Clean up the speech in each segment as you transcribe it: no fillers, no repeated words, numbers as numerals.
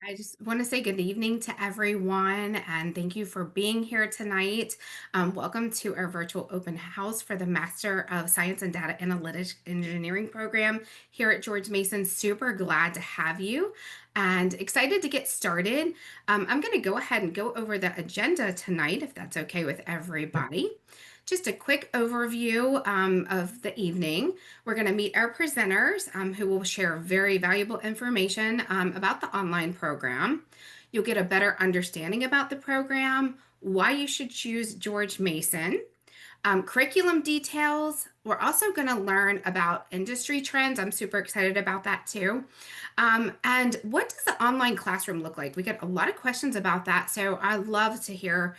I just want to say good evening to everyone and thank you for being here tonight. Welcome to our virtual open house for the Master of Science and Data Analytics Engineering program here at George Mason. Super glad to have you and excited to get started. I'm going to go ahead and go over the agenda tonight, if that's okay with everybody. Just a quick overview of the evening. We're going to meet our presenters who will share very valuable information about the online program. You'll get a better understanding about the program, why you should choose George Mason, curriculum details. We're also going to learn about industry trends. I'm super excited about that too. And what does the online classroom look like? We get a lot of questions about that. So I love to hear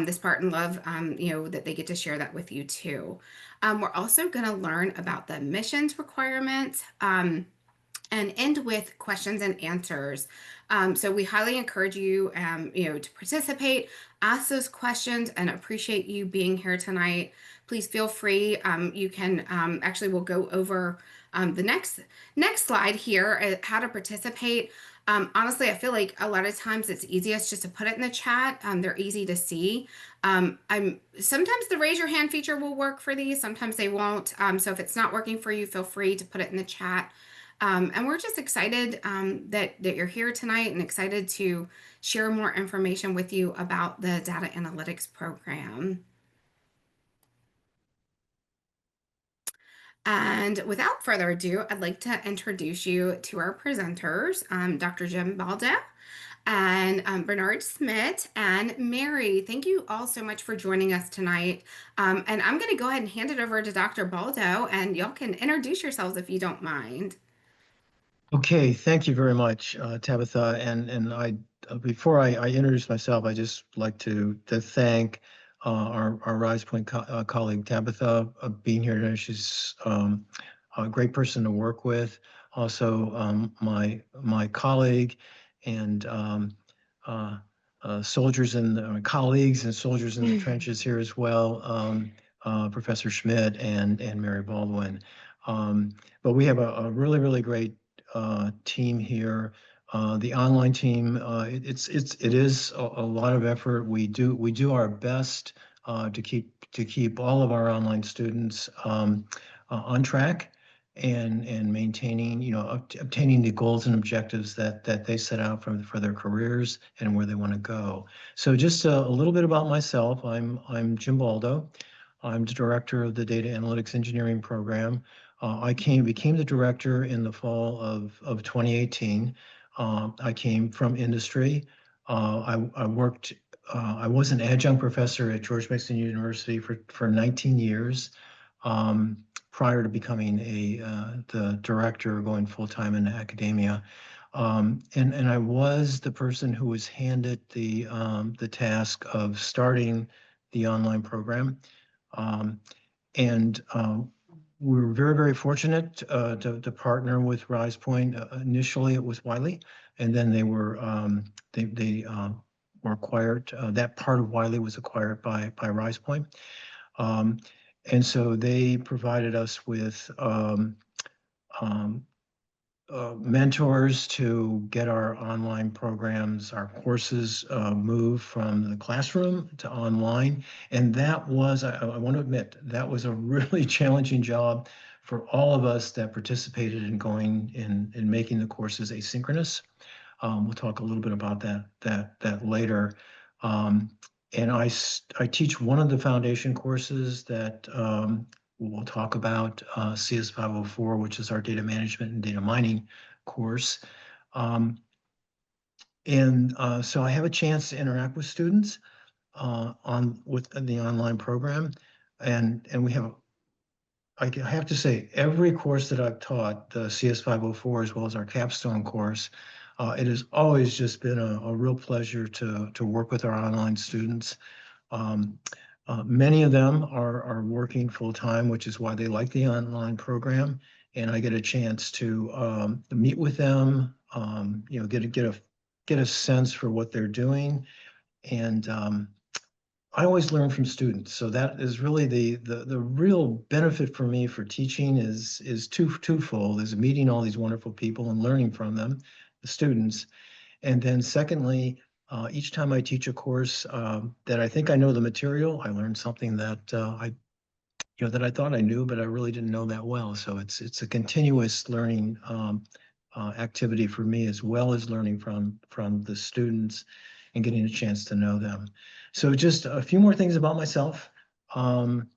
this part and love, that they get to share that with you too. We're also going to learn about the admissions requirements. And end with questions and answers. So we highly encourage you, to participate, ask those questions, and appreciate you being here tonight. Please feel free. You can actually we'll go over the next slide here, how to participate. Honestly, I feel like a lot of times it's easiest just to put it in the chat. They're easy to see. I'm sometimes the raise your hand feature will work for these, sometimes they won't. So if it's not working for you, feel free to put it in the chat. And we're just excited that you're here tonight and excited to share more information with you about the data analytics program. And without further ado, I'd like to introduce you to our presenters, Dr. Jim Baldo and Bernard Smith and Mary. Thank you all so much for joining us tonight. And I'm going to go ahead and hand it over to Dr. Baldo, and y'all can introduce yourselves if you don't mind. Okay, thank you very much, Tabitha. And I before I introduce myself, I just like to thank our Rise Point colleague Tabitha being here today. She's a great person to work with. Also, my colleague and soldiers and colleagues and soldiers in the trenches here as well, Professor Schmidt and Mary Baldwin. But we have a really great team here. The online team, it is a lot of effort. We do our best to keep all of our online students on track and maintaining, obtaining the goals and objectives that they set out for their careers and where they want to go. So just a little bit about myself. I'm Jim Baldo. I'm the director of the Data Analytics Engineering program. I became the director in the fall of 2018. I came from industry. I worked. I was an adjunct professor at George Mason University for 19 years prior to becoming the director, going full time into academia. And I was the person who was handed the task of starting the online program. And we were very fortunate to partner with Rise Point. Initially, it was Wiley, and then they were acquired. That part of Wiley was acquired by Rise Point, and so they provided us with mentors to get our online programs, our courses moved from the classroom to online. And that was, I want to admit, that was a really challenging job for all of us that participated in going in making the courses asynchronous. We'll talk a little bit about that later. And I teach one of the foundation courses that we'll talk about, CS 504, which is our data management and data mining course. So I have a chance to interact with students with the online program. And we have, I have to say, every course that I've taught, the CS 504, as well as our capstone course, it has always just been a real pleasure to work with our online students. Many of them are working full time, which is why they like the online program. And I get a chance to meet with them, get a sense for what they're doing. And I always learn from students. So that is really the real benefit for me for teaching is twofold, is meeting all these wonderful people and learning from them, the students. And then secondly, each time I teach a course that I think I know the material, I learn something that that I thought I knew, but I really didn't know that well. So it's a continuous learning activity for me, as well as learning from the students and getting a chance to know them. So just a few more things about myself. Um,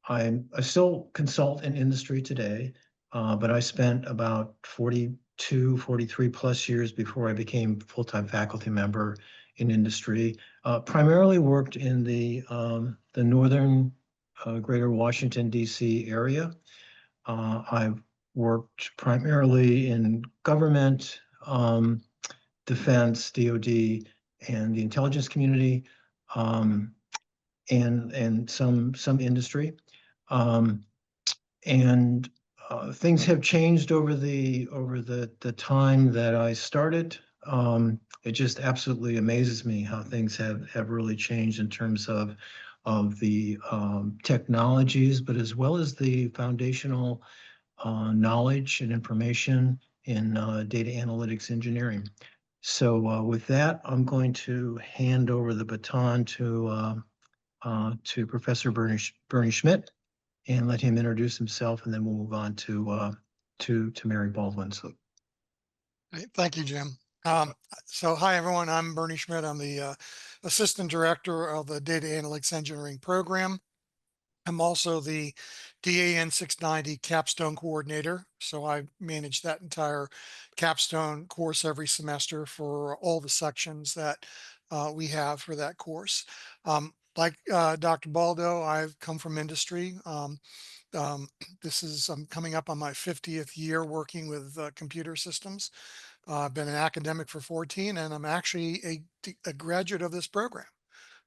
I still consult in industry today, but I spent about 42, 43 plus years before I became full-time faculty member in industry. Primarily worked in the northern greater Washington, D.C. area. I've worked primarily in government, defense, DoD, and the intelligence community, um, and some industry. Um, and things have changed over the time that I started. It just absolutely amazes me how things have really changed in terms of the technologies, but as well as the foundational knowledge and information in data analytics engineering. So with that, I'm going to hand over the baton to Professor Bernie Schmidt and let him introduce himself, and then we'll move on to Mary Baldwin. So, Thank you, Jim. So hi, everyone. I'm Bernie Schmidt. I'm the Assistant Director of the Data Analytics Engineering Program. I'm also the DAN 690 Capstone Coordinator. So I manage that entire capstone course every semester for all the sections that we have for that course. Like Dr. Baldo, I've come from industry. Um, I'm coming up on my 50th year working with computer systems. I've been an academic for 14, and I'm actually a graduate of this program.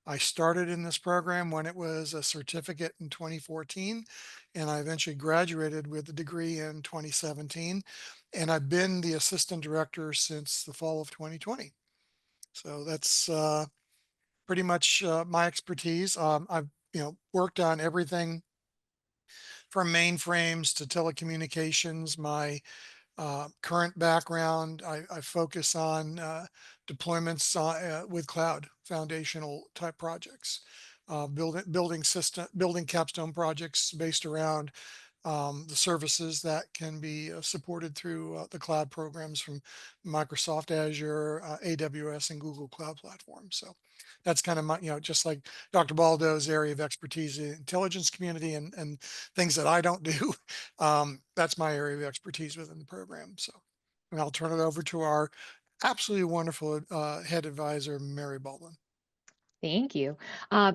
I started in this program when it was a certificate in 2014, and I eventually graduated with a degree in 2017. And I've been the assistant director since the fall of 2020. So that's pretty much my expertise. I've worked on everything from mainframes to telecommunications. My current background, I focus on deployments with cloud foundational type projects, building capstone projects based around the services that can be supported through the cloud programs from Microsoft Azure, AWS, and Google Cloud Platform. So that's kind of my, just like Dr. Baldo's area of expertise, the intelligence community and things that I don't do. That's my area of expertise within the program. So, and I'll turn it over to our absolutely wonderful head advisor, Mary Baldwin. Thank you.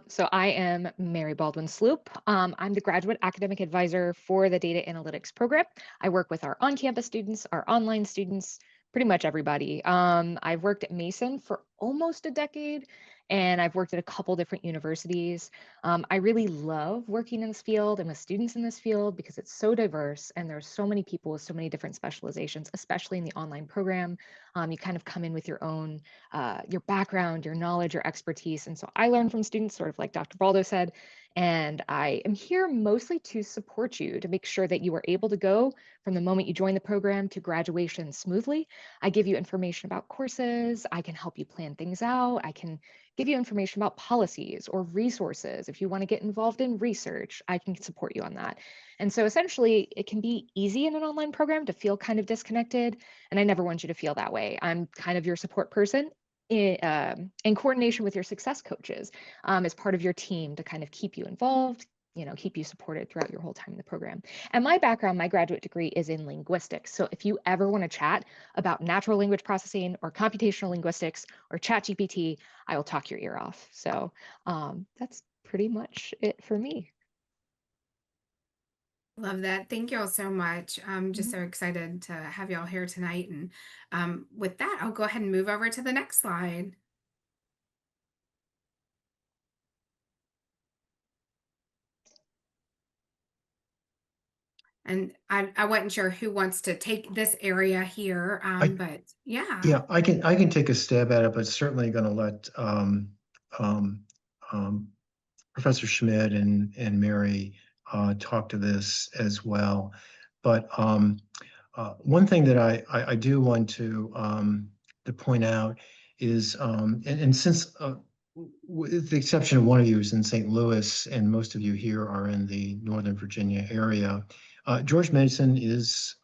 So I am Mary Baldwin Sloop. I'm the graduate academic advisor for the data analytics program. I work with our on-campus students, our online students, pretty much everybody. I've worked at Mason for almost a decade, and I've worked at a couple different universities. I really love working in this field and with students in this field because it's so diverse and there's so many people with so many different specializations, especially in the online program. You kind of come in with your own your background, your knowledge, your expertise. And so I learn from students, sort of like Dr. Baldo said, and I am here mostly to support you to make sure that you are able to go from the moment you join the program to graduation smoothly. I give you information about courses. I can help you plan things out. I can give you information about policies or resources. If you want to get involved in research, I can support you on that. And so essentially, it can be easy in an online program to feel kind of disconnected. And I never want you to feel that way. I'm kind of your support person in coordination with your success coaches as part of your team to kind of keep you involved, keep you supported throughout your whole time in the program. And my background, my graduate degree is in linguistics. So if you ever want to chat about natural language processing or computational linguistics or ChatGPT, I will talk your ear off. So that's pretty much it for me. Love that. Thank you all so much. I'm just Mhm. so excited to have y'all here tonight. And with that, I'll go ahead and move over to the next slide. And I wasn't sure who wants to take this area here, I but yeah. yeah, I can take a stab at it, but certainly going to let um, um, Professor Schmidt and Mary talk to this as well. But one thing that I do want to to point out is, and since, with the exception of one of you is in St. Louis, and most of you here are in the Northern Virginia area, George Mason is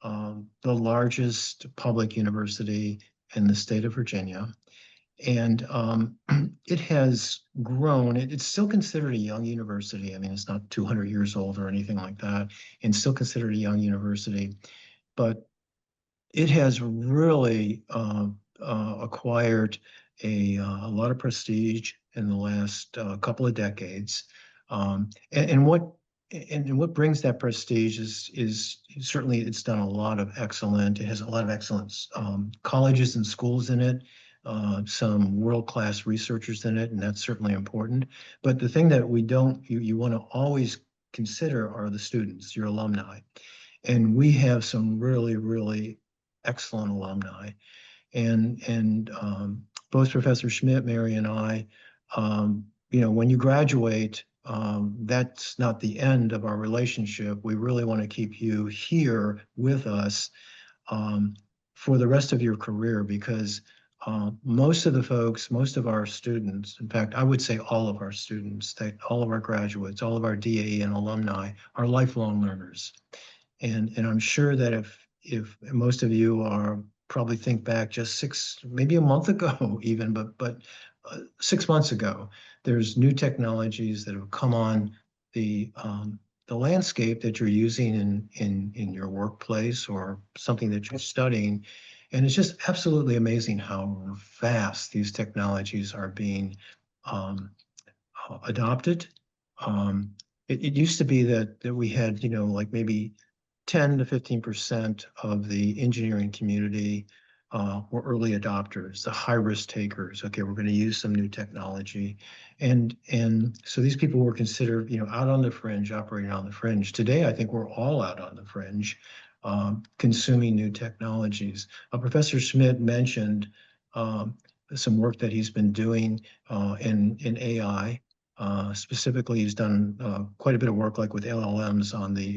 the largest public university in the state of Virginia. And it has grown. It's still considered a young university. I mean, it's not 200 years old or anything like that, and still considered a young university. But it has really acquired a lot of prestige in the last couple of decades. And what brings that prestige is certainly it's done a lot of excellent. It has a lot of excellent colleges and schools in it. Some world-class researchers in it, and that's certainly important. But the thing that you want to always consider are the students, your alumni. And we have some really, really excellent alumni. And both Professor Schmidt, Mary, and I, when you graduate, that's not the end of our relationship. We really want to keep you here with us for the rest of your career, because most of our students, in fact, I would say all of our students, all of our graduates, all of our DAE and alumni are lifelong learners. And I'm sure that if most of you are probably think back just maybe a month ago even, but 6 months ago, there's new technologies that have come on the landscape that you're using in your workplace or something that you're studying. And it's just absolutely amazing how fast these technologies are being adopted. It used to be that we had, like maybe 10 to 15% of the engineering community were early adopters, the high risk takers. Okay, we're going to use some new technology. And so these people were considered, out on the fringe, operating on the fringe. Today, I think we're all out on the fringe, consuming new technologies. Professor Schmidt mentioned some work that he's been doing in AI. Specifically, he's done quite a bit of work, like with LLMs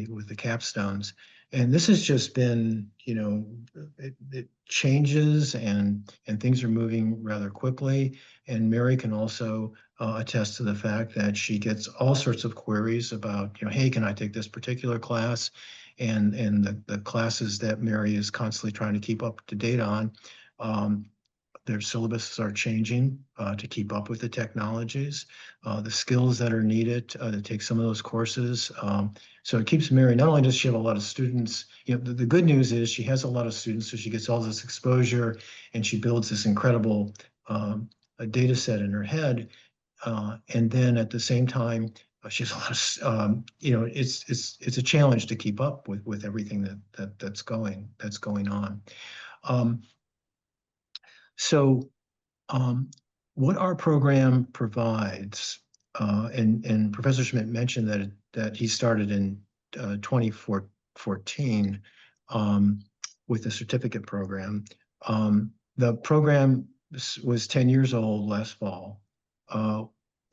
with the capstones, and this has just been, it changes and things are moving rather quickly. And Mary can also attest to the fact that she gets all sorts of queries about, hey, can I take this particular class? And the classes that Mary is constantly trying to keep up to date on. Their syllabuses are changing to keep up with the technologies, the skills that are needed to take some of those courses. So it keeps Mary, not only does she have a lot of students, the good news is she has a lot of students, so she gets all this exposure and she builds this incredible a data set in her head. And then at the same time, she has a lot of, it's a challenge to keep up with everything that's going on. So what our program provides, and Professor Schmidt mentioned that he started in 2014 with the certificate program. The program was 10 years old last fall.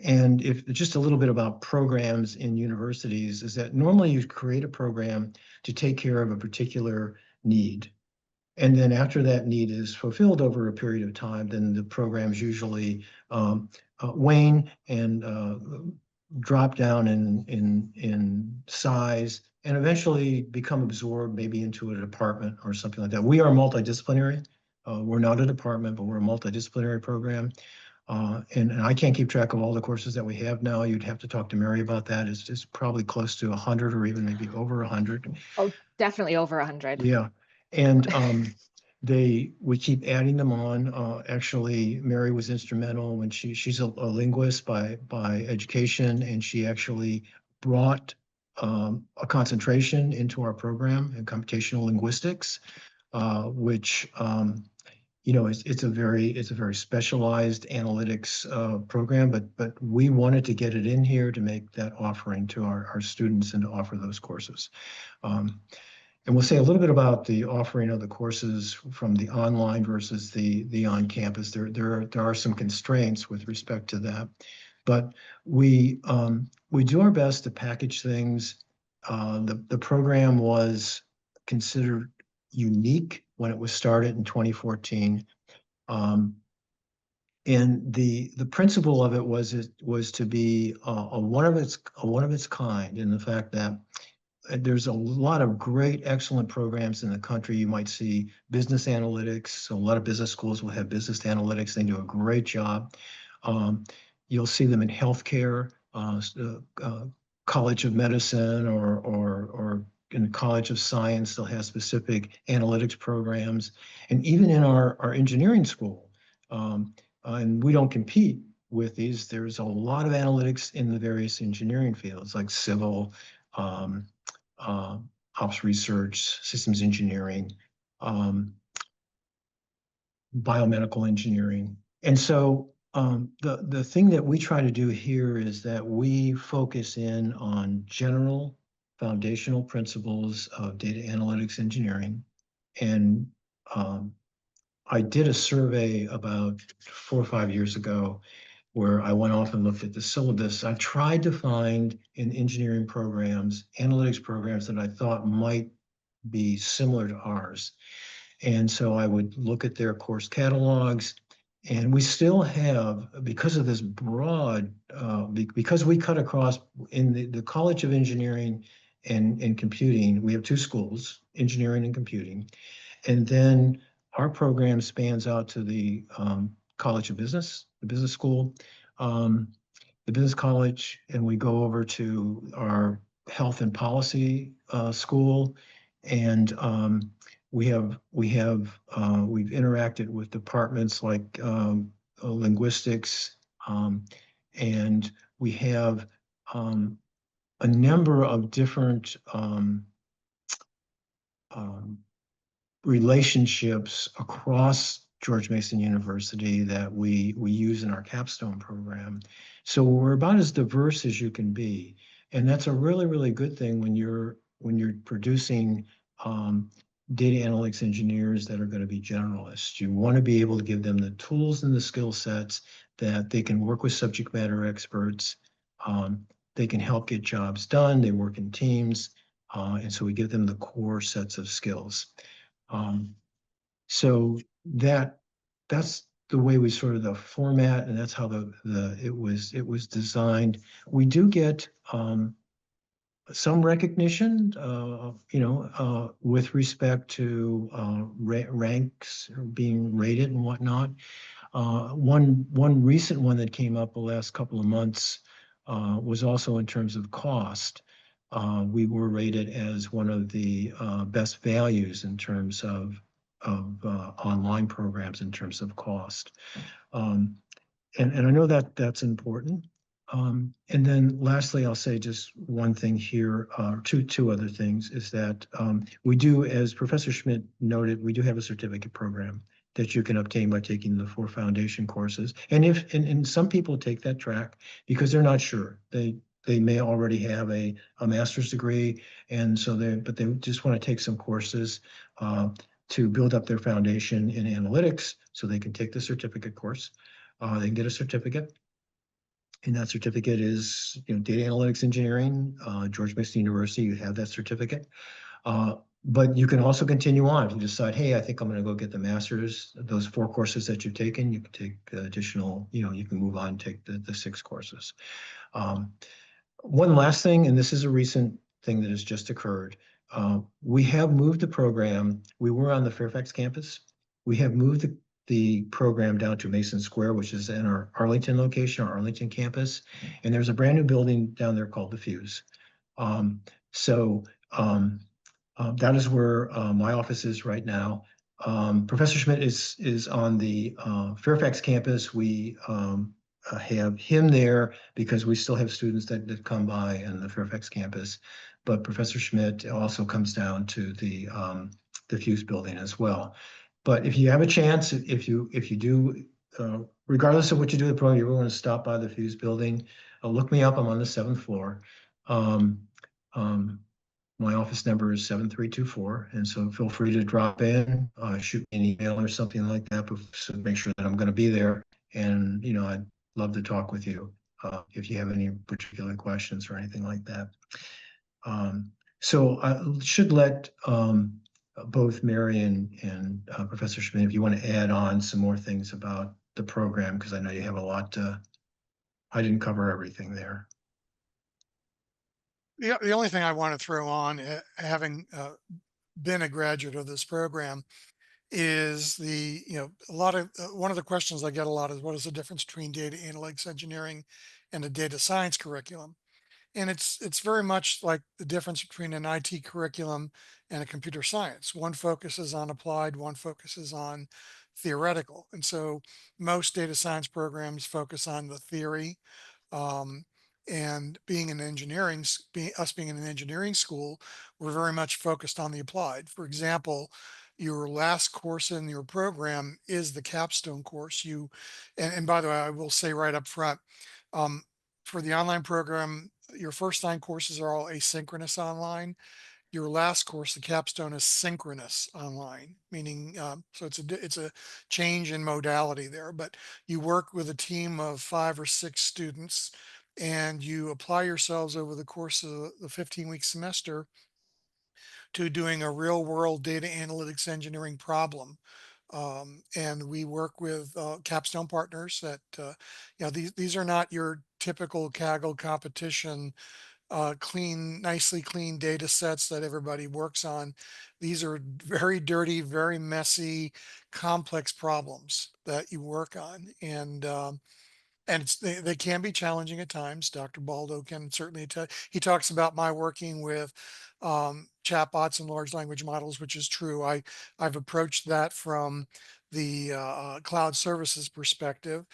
And if just a little bit about programs in universities is that normally you create a program to take care of a particular need. And then after that need is fulfilled over a period of time, then the programs usually wane and drop down in size and eventually become absorbed maybe into a department or something like that. We are multidisciplinary. We're not a department, but we're a multidisciplinary program. And I can't keep track of all the courses that we have now. You'd have to talk to Mary about that. It's probably close to 100 or even maybe over 100. Oh, definitely over 100. Yeah. And we keep adding them on. Actually, Mary was instrumental when she's a linguist by education, and she actually brought a concentration into our program in computational linguistics, which it's a very specialized analytics program, but we wanted to get it in here to make that offering to our students and to offer those courses. And we'll say a little bit about the offering of the courses from the online versus the on-campus. There are some constraints with respect to that, but we do our best to package things. The program was considered unique when it was started in 2014. And the principle of it was to be a one of its kind, in the fact that there's a lot of great, excellent programs in the country. You might see business analytics. So a lot of business schools will have business analytics. They do a great job. Um, you'll see them in healthcare, College of Medicine, or in the College of Science. They'll have specific analytics programs, and even in our engineering school. And we don't compete with these. There's a lot of analytics in the various engineering fields, like civil, uh, ops research, systems engineering, biomedical engineering. And so the thing that we try to do here is that we focus in on general foundational principles of data analytics engineering. And I did a survey about 4 or 5 years ago where I went off and looked at the syllabus. I tried to find in engineering programs, analytics programs that I thought might be similar to ours. And so I would look at their course catalogs, and we still have, because of this broad, because we cut across in the College of Engineering and Computing, we have 2 schools, engineering and computing. And then our program spans out to the College of Business, the business school, the business college, and we go over to our health and policy school. And we've interacted with departments like linguistics, and we have a number of different relationships across George Mason University that we use in our capstone program. So we're about as diverse as you can be. And that's a really, really good thing when you're producing data analytics engineers that are going to be generalists. You want to be able to give them the tools and the skill sets that they can work with subject matter experts. They can help get jobs done. They work in teams. And so we give them the core sets of skills. So that's the way we sort of the format, and that's how it was designed. We do get some recognition, with respect to ranks being rated and whatnot. One recent one that came up the last couple of months was also in terms of cost. We were rated as one of the best values in terms of online programs in terms of cost. And I know that that's important. And then lastly, I'll say just one thing here, two other things, is that we do, as Professor Schmidt noted, we do have a certificate program that you can obtain by taking the 4 foundation courses. And some people take that track because they're not sure. They may already have a master's degree, and so they just want to take some courses to build up their foundation in analytics, so they can take the certificate course. They can get a certificate, and that certificate is data analytics engineering, George Mason University. You have that certificate. But you can also continue on if you decide, hey, I think I'm going to go get the master's. Those 4 courses that you've taken, you can take additional. You can move on and take the 6 courses. One last thing, and this is a recent thing that has just occurred. We have moved the program. We were on the Fairfax campus. We have moved the program down to Mason Square, which is in our Arlington location, our Arlington campus. And there's a brand new building down there called the Fuse. That is where my office is right now. Professor Schmidt is on the Fairfax campus. We have him there because we still have students that come by in the Fairfax campus, but Professor Schmidt also comes down to the Fuse building as well. But if you have a chance, if you do, regardless of what you do with the program, you want to stop by the Fuse building, look me up. I'm on the 7th floor. My office number is 7324, and so feel free to drop in, shoot me an email or something like that, but so make sure that I'm going to be there. And I'd love to talk with you if you have any particular questions or anything like that. So I should let both Mary and Professor Schmidt, if you want to add on some more things about the program, because I know you have a lot to, I didn't cover everything there. The only thing I want to throw on, having been a graduate of this program, is a lot of one of the questions I get a lot is, what is the difference between data analytics engineering and a data science curriculum? And it's very much like the difference between an IT curriculum and a computer science. One focuses on applied, one focuses on theoretical. And so most data science programs focus on the theory. Um, and being an us being in an engineering school, we're very much focused on the applied. For example, your last course in your program is the capstone course. And by the way, I will say right up front, um, for the online program, your first 9 courses are all asynchronous online. Your last course, the capstone, is synchronous online, meaning so it's a change in modality there. But you work with a team of 5 or 6 students, and you apply yourselves over the course of the 15-week semester to doing a real world data analytics engineering problem. And we work with capstone partners that these are not your typical Kaggle competition nicely clean data sets that everybody works on. These are very dirty, very messy, complex problems that you work on. And they can be challenging at times. Dr. Baldo can certainly tell. He talks about my working with chatbots and large language models, which is true. I've approached that from the cloud services perspective.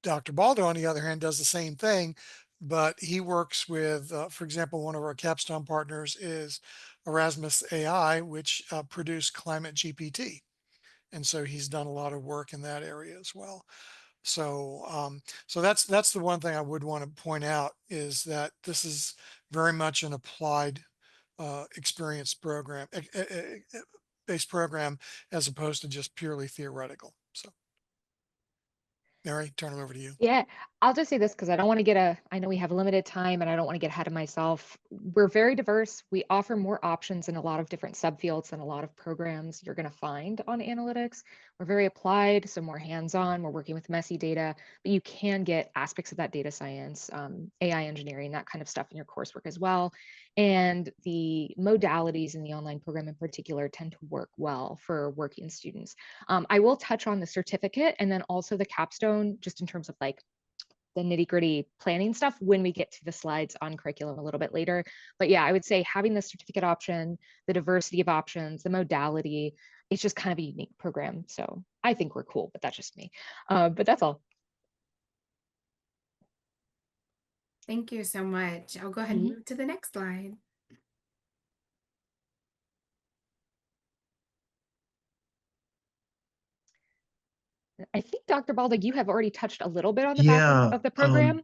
Dr. Baldo, on the other hand, does the same thing, but he works with, for example, one of our capstone partners is Erasmus AI, which produced Climate GPT. And so he's done a lot of work in that area as well. So that's the one thing I would want to point out, is that this is very much an applied experience program, based program, as opposed to just purely theoretical. So Mary, turn it over to you. Yeah, I'll just say this because I know we have limited time and I don't want to get ahead of myself. We're very diverse. We offer more options in a lot of different subfields than a lot of programs you're going to find on analytics. We're very applied, so more hands-on. We're working with messy data, but you can get aspects of that data science, AI engineering, that kind of stuff in your coursework as well. And the modalities in the online program in particular tend to work well for working students. I will touch on the certificate and then also the capstone, just in terms of like the nitty gritty planning stuff when we get to the slides on curriculum a little bit later. But yeah, I would say having the certificate option, the diversity of options, the modality, it's just kind of a unique program. So I think we're cool, but that's just me. But that's all. Thank you so much. I'll go ahead and move to the next slide. I think Dr. Baldig, you have already touched a little bit on the Yeah, background of the program.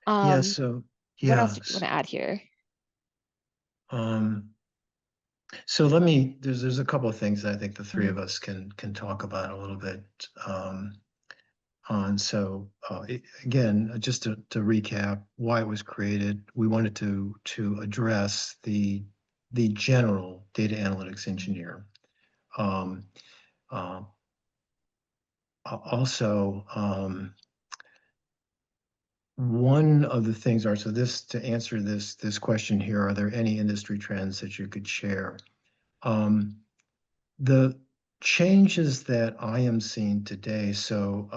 yeah, so What else yeah, did you want to add here? so there's a couple of things I think the three of us can talk about a little bit on. So again, just to recap why it was created, we wanted to address the general data analytics engineer. Also, one of the things are, so to answer this question here, are there any industry trends that you could share? The changes that I am seeing today, so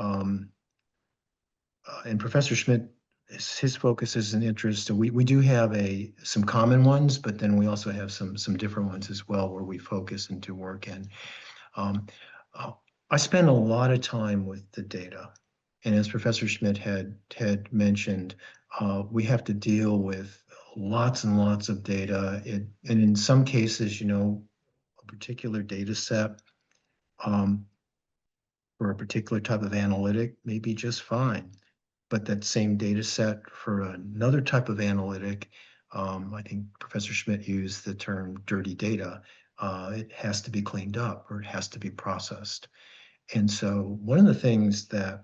and Professor Schmidt, his focus is an interest. So we do have some common ones, but then we also have some different ones as well where we focus and do work in. I spend a lot of time with the data. And as Professor Schmidt had mentioned, we have to deal with lots and lots of data. And in some cases, a particular data set for a particular type of analytic may be just fine. But that same data set for another type of analytic, I think Professor Schmidt used the term dirty data. It has to be cleaned up or it has to be processed. And so one of the things that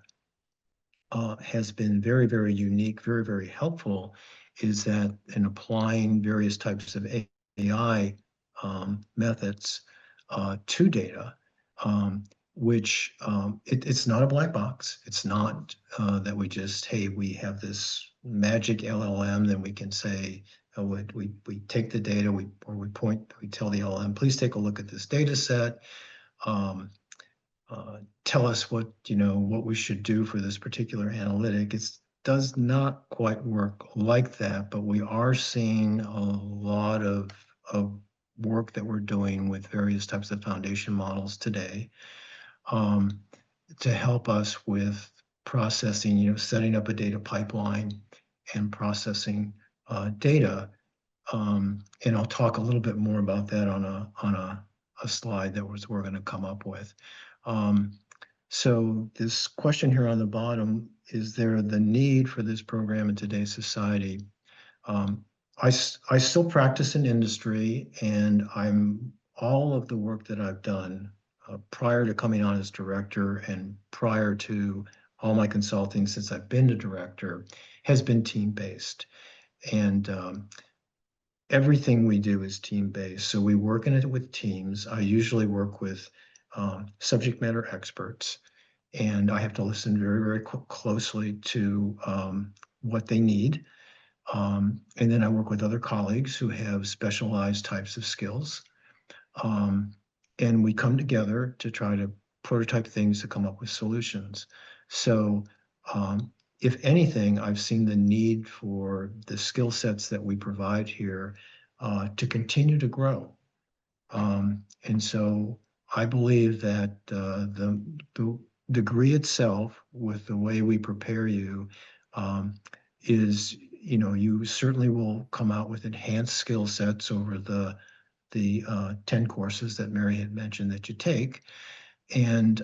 has been very, very unique, very, very helpful is that in applying various types of AI methods to data, which it's not a black box. It's not that we just, hey, we have this magic LLM, then we can say, we take the data, we tell the LLM, please take a look at this data set. Tell us what we should do for this particular analytic. It does not quite work like that, but we are seeing a lot of work that we're doing with various types of foundation models today, to help us with processing, setting up a data pipeline and processing data. And I'll talk a little bit more about that on a slide that we're going to come up with. So this question here on the bottom, is there the need for this program in today's society? I still practice in industry, and all of the work that I've done prior to coming on as director and prior to all my consulting since I've been a director has been team-based. And everything we do is team-based. So we work in it with teams. I usually work with subject matter experts, and I have to listen very, very closely to what they need. And then I work with other colleagues who have specialized types of skills. And we come together to try to prototype things to come up with solutions. So if anything, I've seen the need for the skill sets that we provide here to continue to grow. And so I believe that the degree itself, with the way we prepare you, is, you certainly will come out with enhanced skill sets over the 10 courses that Mary had mentioned that you take. And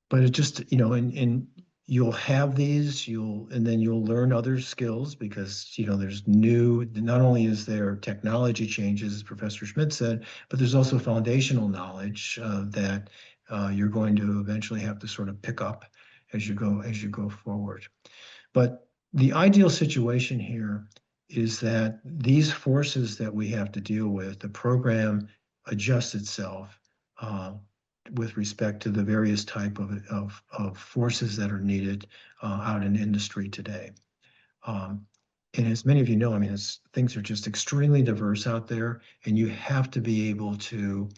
but it just, and you'll have these, and then you'll learn other skills because, there's not only is there technology changes, as Professor Schmidt said, but there's also foundational knowledge that you're going to eventually have to sort of pick up as you go forward. But the ideal situation here is that these forces that we have to deal with, the program adjusts itself with respect to the various type of forces that are needed out in industry today. And as many of you know, things are just extremely diverse out there, and you have to be able to,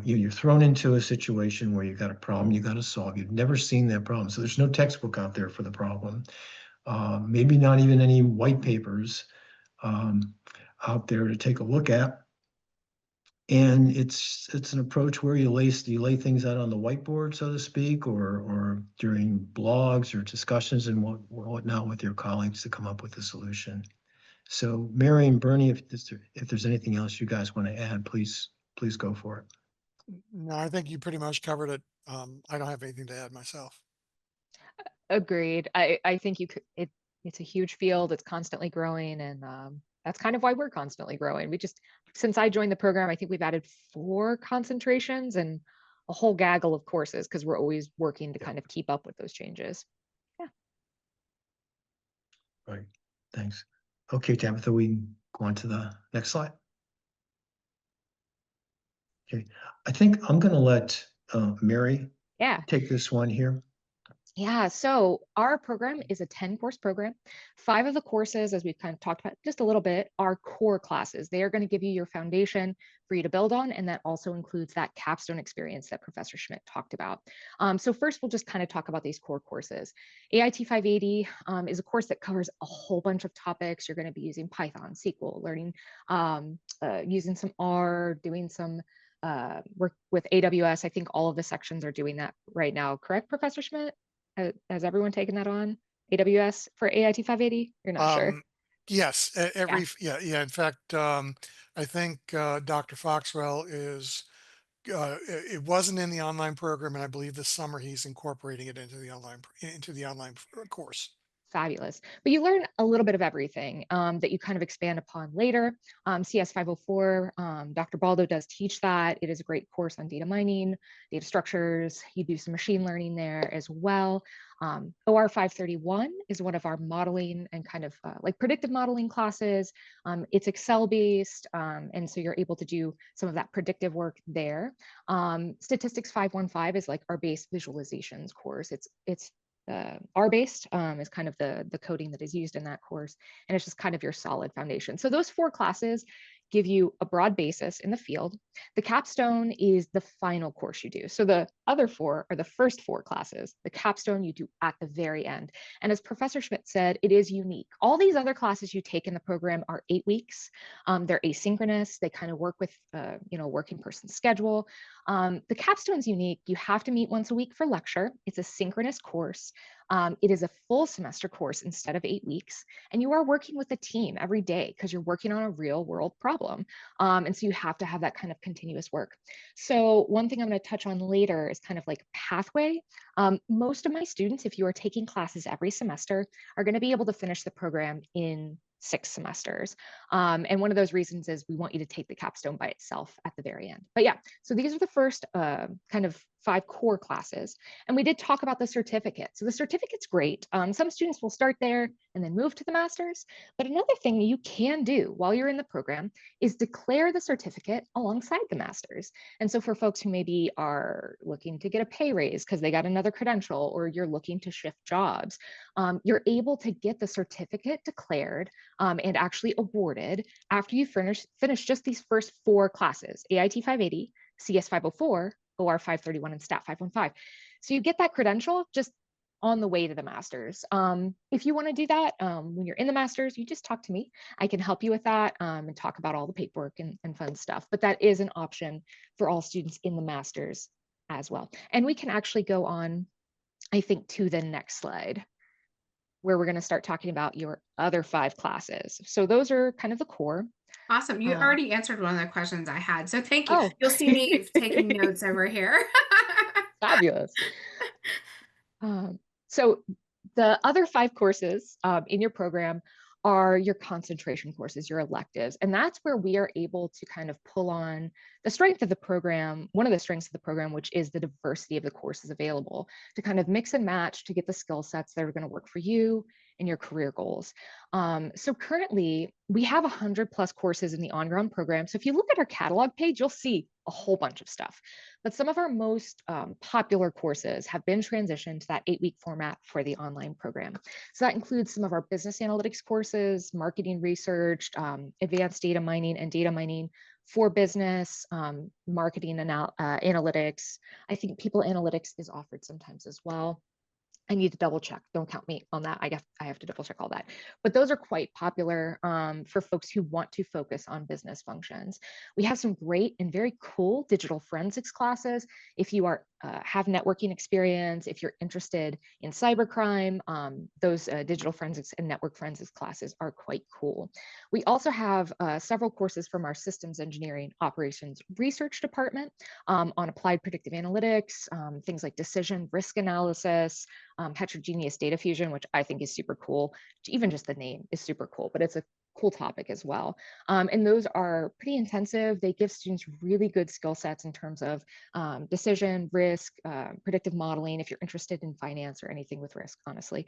you're thrown into a situation where you've got a problem you got to solve. You've never seen that problem. So there's no textbook out there for the problem. Maybe not even any white papers out there to take a look at. And it's an approach where you lay things out on the whiteboard, so to speak, or during blogs or discussions and whatnot with your colleagues to come up with a solution. So Mary and Bernie, if there's anything else you guys want to add, please go for it. No, I think you pretty much covered it. I don't have anything to add myself. Agreed. I think it's a huge field. It's constantly growing, and that's kind of why we're constantly growing. Since I joined the program, I think we've added 4 concentrations and a whole gaggle of courses because we're always working to kind of keep up with those changes. Yeah. Right. Thanks. Okay, Tabitha, we can go on to the next slide. Okay, I think I'm going to let Mary take this one here. Yeah, so our program is a 10-course program. 5 of the courses, as we've kind of talked about just a little bit, are core classes. They are going to give you your foundation for you to build on, and that also includes that capstone experience that Professor Schmidt talked about. So first, we'll just kind of talk about these core courses. AIT 580 is a course that covers a whole bunch of topics. You're going to be using Python, SQL, learning, using some R, doing some work with AWS. I think all of the sections are doing that right now. Correct, Professor Schmidt? Has everyone taken that on? AWS for AIT 580? You're not sure? Yes, yeah. In fact, I think Dr. Foxwell it wasn't in the online program, and I believe this summer he's incorporating it into the online course. Fabulous. But you learn a little bit of everything that you kind of expand upon later. CS 504, Dr. Baldo does teach that. It is a great course on data mining, data structures. You do some machine learning there as well. OR 531 is one of our modeling and kind of like predictive modeling classes. It's Excel based, and so you're able to do some of that predictive work there. Statistics 515 is like our base visualizations course. It's R-based is kind of the coding that is used in that course, and it's just kind of your solid foundation. So those 4 classes give you a broad basis in the field. The capstone is the final course you do. So the other 4 are the first 4 classes. The capstone you do at the very end. And as Professor Schmidt said, it is unique. All these other classes you take in the program are 8 weeks. They're asynchronous. They kind of work with, working person schedule. The capstone's unique. You have to meet once a week for lecture. It's a synchronous course. It is a full semester course instead of 8 weeks, and you are working with a team every day because you're working on a real world problem. And so you have to have that kind of continuous work. So one thing I'm going to touch on later is kind of like pathway. Most of my students, if you are taking classes every semester, are going to be able to finish the program in 6 semesters. And one of those reasons is we want you to take the capstone by itself at the very end. But yeah, so these are the first kind of 5 core classes. And we did talk about the certificate. So the certificate's great. Some students will start there and then move to the master's. But another thing you can do while you're in the program is declare the certificate alongside the master's. And so for folks who maybe are looking to get a pay raise because they got another credential, or you're looking to shift jobs, you're able to get the certificate declared and actually awarded after you finish just these first 4 classes: AIT 580, CS 504, OR 531, and STAT 515. So you get that credential just on the way to the master's. If you want to do that when you're in the master's, you just talk to me. I can help you with that and talk about all the paperwork and fun stuff. But that is an option for all students in the master's as well. And we can actually go on, I think, to the next slide, where we're going to start talking about your other 5 classes. So those are kind of the core. Awesome. You already answered one of the questions I had. So thank you. Oh. You'll see me taking notes over here. Fabulous. So the other 5 courses in your program are your concentration courses, your electives. And that's where we are able to kind of pull on the strength of the program, one of the strengths of the program, which is the diversity of the courses available, to kind of mix and match to get the skill sets that are going to work for you and your career goals. So currently we have 100+ courses in the on-ground program. So if you look at our catalog page, you'll see a whole bunch of stuff. But some of our most popular courses have been transitioned to that 8-week format for the online program. So that includes some of our business analytics courses, marketing research, advanced data mining and data mining for business, marketing analytics. I think people analytics is offered sometimes as well. I need to double check. Don't count me on that. I have to double check all that. But those are quite popular for folks who want to focus on business functions. We have some great and very cool digital forensics classes. If you are have networking experience, if you're interested in cybercrime, those digital forensics and network forensics classes are quite cool. We also have several courses from our systems engineering operations research department on applied predictive analytics, things like decision risk analysis, heterogeneous data fusion, which I think is super cool. Even just the name is super cool, but it's a cool topic as well. And those are pretty intensive. They give students really good skill sets in terms of decision, risk, predictive modeling. If you're interested in finance or anything with risk, honestly,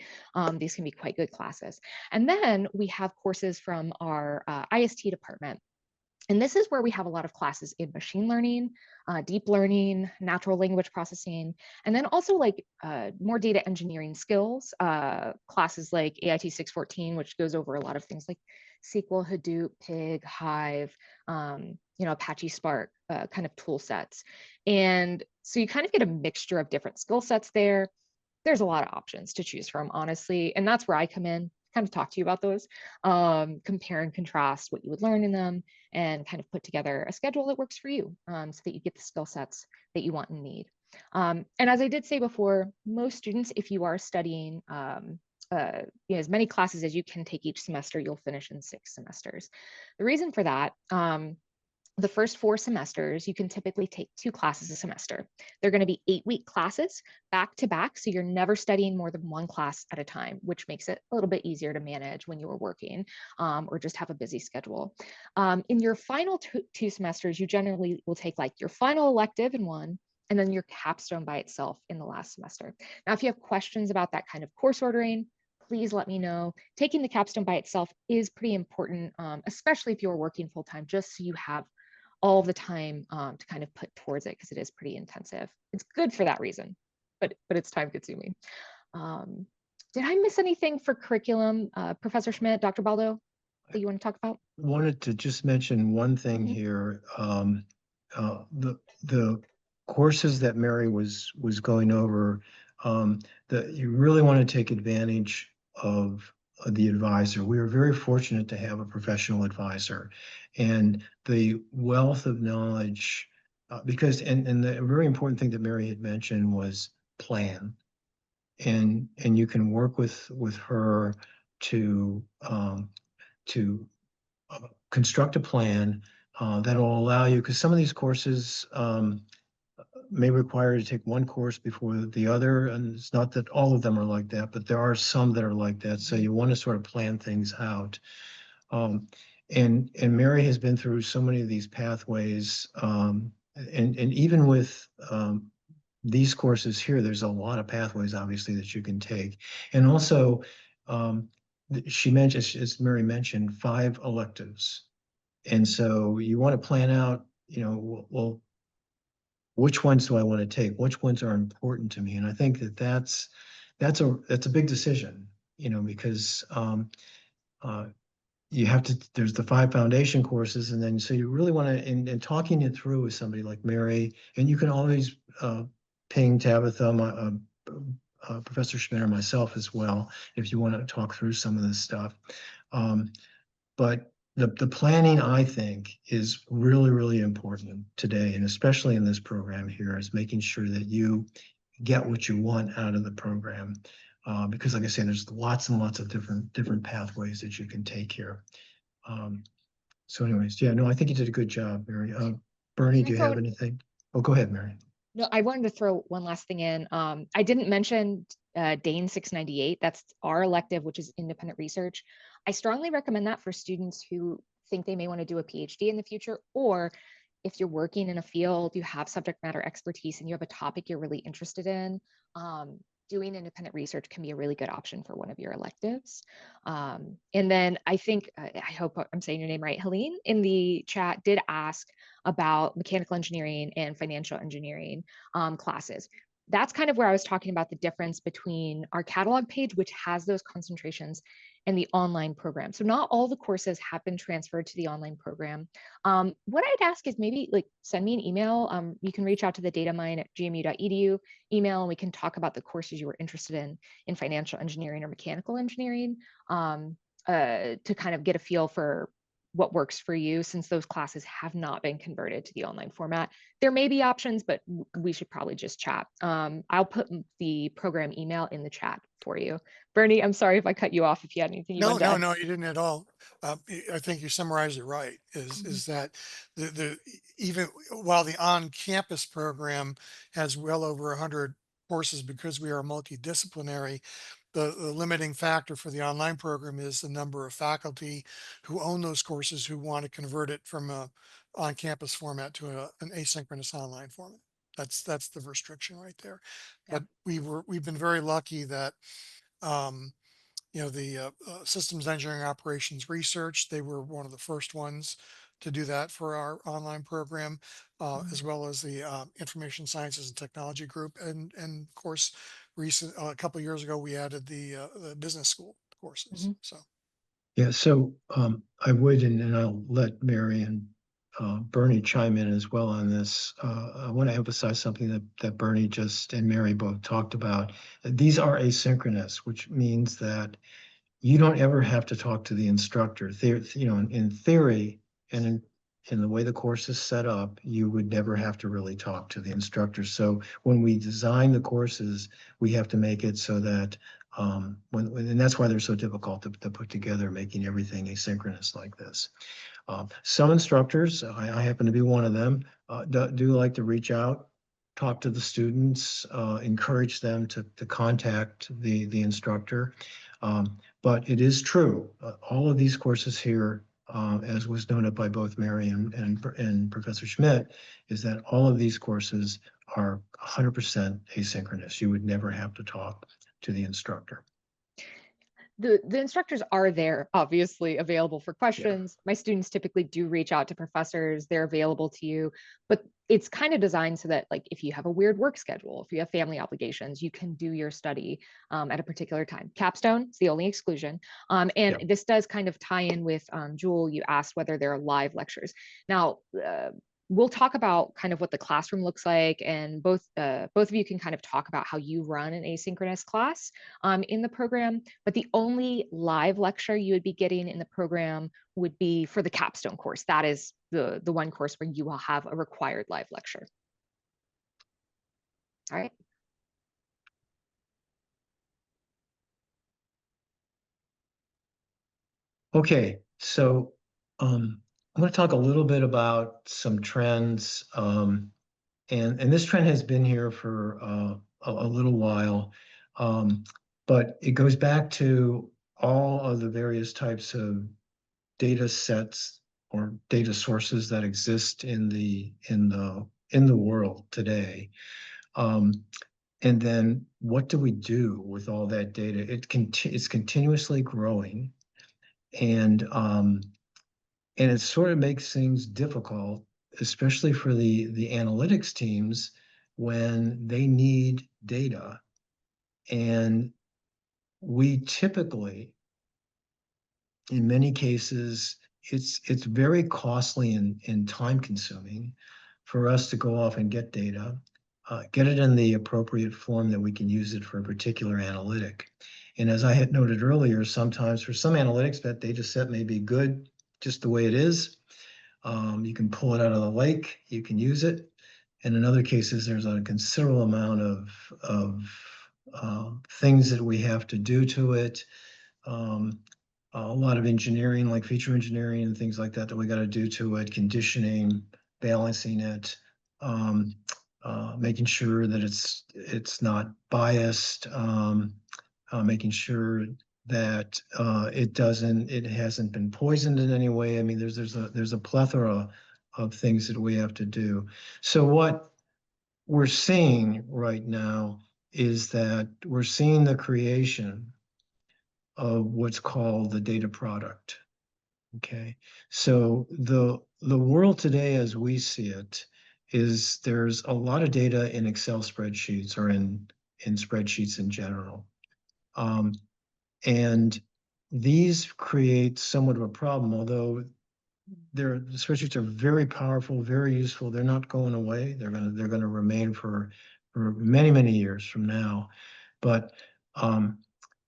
these can be quite good classes. And then we have courses from our IST department. And this is where we have a lot of classes in machine learning, deep learning, natural language processing, and then also like more data engineering skills, classes like AIT 614, which goes over a lot of things like SQL, Hadoop, Pig, Hive, Apache Spark kind of tool sets. And so you kind of get a mixture of different skill sets there. There's a lot of options to choose from, honestly. And that's where I come in, kind of talk to you about those, compare and contrast what you would learn in them, and kind of put together a schedule that works for you so that you get the skill sets that you want and need. And as I did say before, most students, if you are studying as many classes as you can take each semester, you'll finish in 6 semesters. The reason for that, the first 4 semesters, you can typically take 2 classes a semester. They're going to be 8-week classes back to back, so you're never studying more than 1 class at a time, which makes it a little bit easier to manage when you are working or just have a busy schedule. In your final 2 semesters, you generally will take like your final elective in one, and then your capstone by itself in the last semester. Now, if you have questions about that kind of course ordering, please let me know. Taking the capstone by itself is pretty important, especially if you're working full time, just so you have all the time to kind of put towards it, because it is pretty intensive. It's good for that reason, but it's time consuming. Did I miss anything for curriculum, Professor Schmidt, Dr. Baldo, that you want to talk about? Wanted to just mention one thing Mhm. here. The courses that Mary was going over, that you really want to take advantage of the advisor. We are very fortunate to have a professional advisor, and the wealth of knowledge, because and the very important thing that Mary had mentioned was plan, and you can work with her to to construct a plan that will allow you, because some of these courses may require you to take one course before the other, and it's not that all of them are like that, but there are some that are like that. So you want to sort of plan things out. Um, and Mary has been through so many of these pathways, and even with these courses here, there's a lot of pathways, obviously, that you can take. And also, she mentioned, as Mary mentioned, 5 electives. And so you want to plan out, well, which ones do I want to take? Which ones are important to me? And I think that's a big decision, because uh, you have to, there's the 5 foundation courses, and then so you really want to, and talking it through with somebody like Mary, and you can always ping Tabitha, Professor Schmidt, or myself as well, if you want to talk through some of this stuff. But the planning, I think, is really, really important today, and especially in this program here, is making sure that you get what you want out of the program. Because like I say, there's lots and lots of different pathways that you can take here. So anyways, yeah, no, I think you did a good job, Mary. Bernie, Can I do you throw have anything? Oh, go ahead, Mary. No, I wanted to throw one last thing in. I didn't mention DANE 698. That's our elective, which is independent research. I strongly recommend that for students who think they may want to do a PhD in the future, or if you're working in a field, you have subject matter expertise, and you have a topic you're really interested in. Doing independent research can be a really good option for one of your electives. And then I think, I hope I'm saying your name right, Helene in the chat did ask about mechanical engineering and financial engineering classes. That's kind of where I was talking about the difference between our catalog page, which has those concentrations, and the online program. So not all the courses have been transferred to the online program. What I'd ask is maybe like send me an email. You can reach out to the datamine at gmu.edu email, and we can talk about the courses you were interested in financial engineering or mechanical engineering, to kind of get a feel for what works for you, since those classes have not been converted to the online format. There may be options, but we should probably just chat. I'll put the program email in the chat for you. Bernie, I'm sorry if I cut you off, if you had anything you No, wanted to no, add. no, you didn't at all. I think you summarized it right, is that the even while the on-campus program has well over 100 courses, because we are multidisciplinary, the limiting factor for the online program is the number of faculty who own those courses, who want to convert it from a on-campus format to an asynchronous online format. That's the restriction right there. Yeah. But we've been very lucky that um, the systems engineering operations research, they were one of the first ones to do that for our online program, as well as the information sciences and technology group. And of course, a couple of years ago, we added the business school courses. Mhm. So Yeah, so I would, and I'll let Mary and Bernie chime in as well on this. I want to emphasize something that Bernie just and Mary both talked about. These are asynchronous, which means that you don't ever have to talk to the instructor. In theory, and in the way the course is set up, you would never have to really talk to the instructor. So when we design the courses, we have to make it so that and that's why they're so difficult to put together, making everything asynchronous like this. Some instructors, I happen to be one of them, do like to reach out, talk to the students, encourage them to contact the instructor. But it is true, all of these courses here, as was noted by both Mary and Professor Schmidt, is that all of these courses are 100% asynchronous. You would never have to talk to the instructor. The instructors are there, obviously available for questions. My students typically do reach out to professors. They're available to you, but it's kind of designed so that, like, if you have a weird work schedule, if you have family obligations, you can do your study at a particular time. Capstone is the only exclusion. And Yeah. this does kind of tie in with Jewel. You asked whether there are live lectures. Now, we'll talk about kind of what the classroom looks like, and both of you can kind of talk about how you run an asynchronous class in the program. But the only live lecture you would be getting in the program would be for the capstone course. That is the one course where you will have a required live lecture. All right. Okay, so I'm going to talk a little bit about some trends, and this trend has been here for a little while, but it goes back to all of the various types of data sets or data sources that exist in the world today. And then what do we do with all that data? It's continuously growing, and it sort of makes things difficult, especially for the analytics teams when they need data. And we typically, in many cases, it's very costly and time consuming for us to go off and get data, get it in the appropriate form that we can use it for a particular analytic. And as I had noted earlier, sometimes for some analytics, that data set may be good just the way it is. You can pull it out of the lake, you can use it. And in other cases, there's a considerable amount of things that we have to do to it. A lot of engineering, like feature engineering and things like that, that we got to do to it, conditioning, balancing it, making sure that it's not biased, making sure that it hasn't been poisoned in any way. I mean, there's a plethora of things that we have to do. So what we're seeing right now is that we're seeing the creation of what's called the data product. Okay, so the world today as we see it is there's a lot of data in Excel spreadsheets or in spreadsheets in general. And these create somewhat of a problem, although the spreadsheets are very powerful, very useful. They're not going away. They're gonna remain for many years from now. But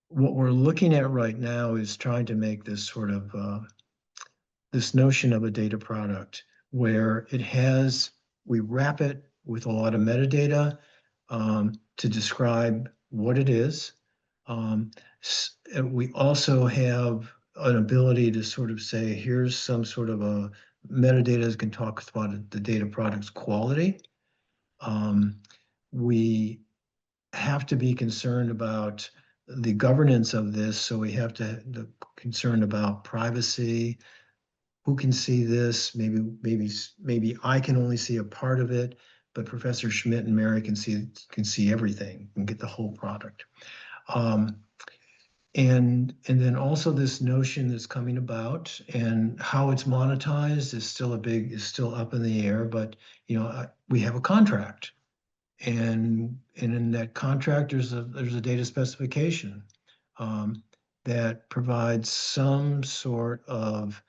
what we're looking at right now is trying to make this sort of this notion of a data product where we wrap it with a lot of metadata to describe what it is. We also have an ability to sort of say, here's some sort of a metadata that can talk about the data product's quality. We have to be concerned about the governance of this, so we have to be concerned about privacy. Who can see this? Maybe I can only see a part of it, but Professor Schmidt and Mary can see everything and get the whole product. And then also this notion that's coming about and how it's monetized is still up in the air. But we have a contract, and in that contract there's a data specification that provides some sort of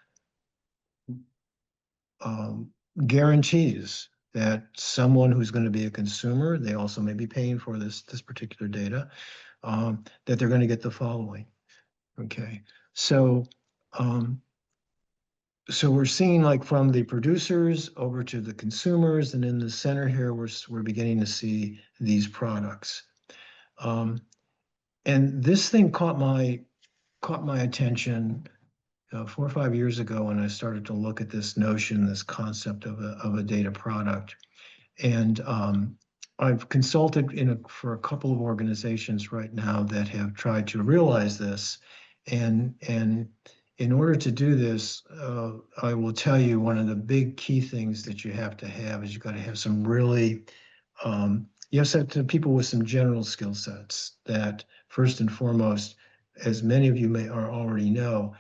guarantees that someone who's going to be a consumer, they also may be paying for this particular data, that they're going to get the following. Okay, so we're seeing, like, from the producers over to the consumers, and in the center here we're beginning to see these products. And this thing caught my attention 4 or 5 years ago when I started to look at this notion, this concept of a data product. And I've consulted for a couple of organizations right now that have tried to realize this. And in order to do this, I will tell you one of the big key things that you have to have is you've got to have some really, you have to have people with some general skill sets that first and foremost, as many of you may already know,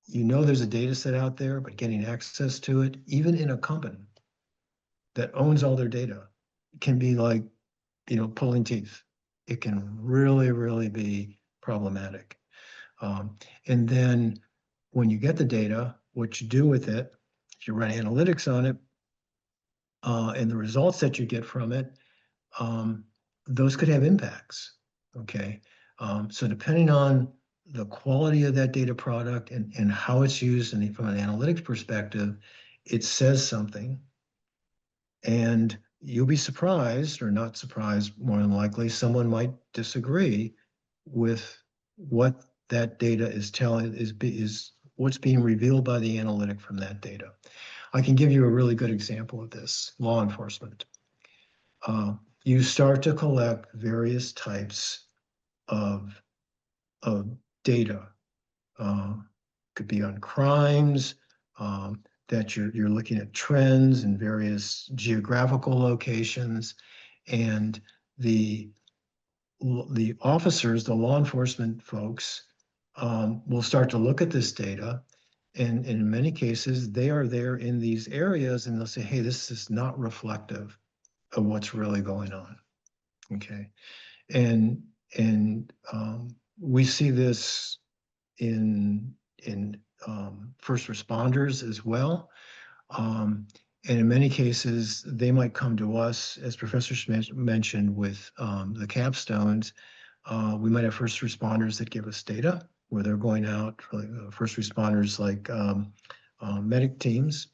there's a data set out there, but getting access to it, even in a company that owns all their data, can be like, pulling teeth. It can really, really be problematic. And then when you get the data, what you do with it, if you run analytics on it, and the results that you get from it, those could have impacts. Okay. So depending on the quality of that data product and how it's used and from an analytics perspective, it says something. And you'll be surprised or not surprised, more than likely, someone might disagree with what that data is telling, is what's being revealed by the analytic from that data. I can give you a really good example of this, law enforcement. You start to collect various types of data. Could be on crimes, that you're looking at trends in various geographical locations, and the officers, the law enforcement folks, will start to look at this data, and in many cases, they are there in these areas, and they'll say, "Hey, this is not reflective of what's really going on." Okay, and we see this in first responders as well. And in many cases, they might come to us, as Professor Smith mentioned, with the capstones. We might have first responders that give us data where they're going out, first responders like medic teams,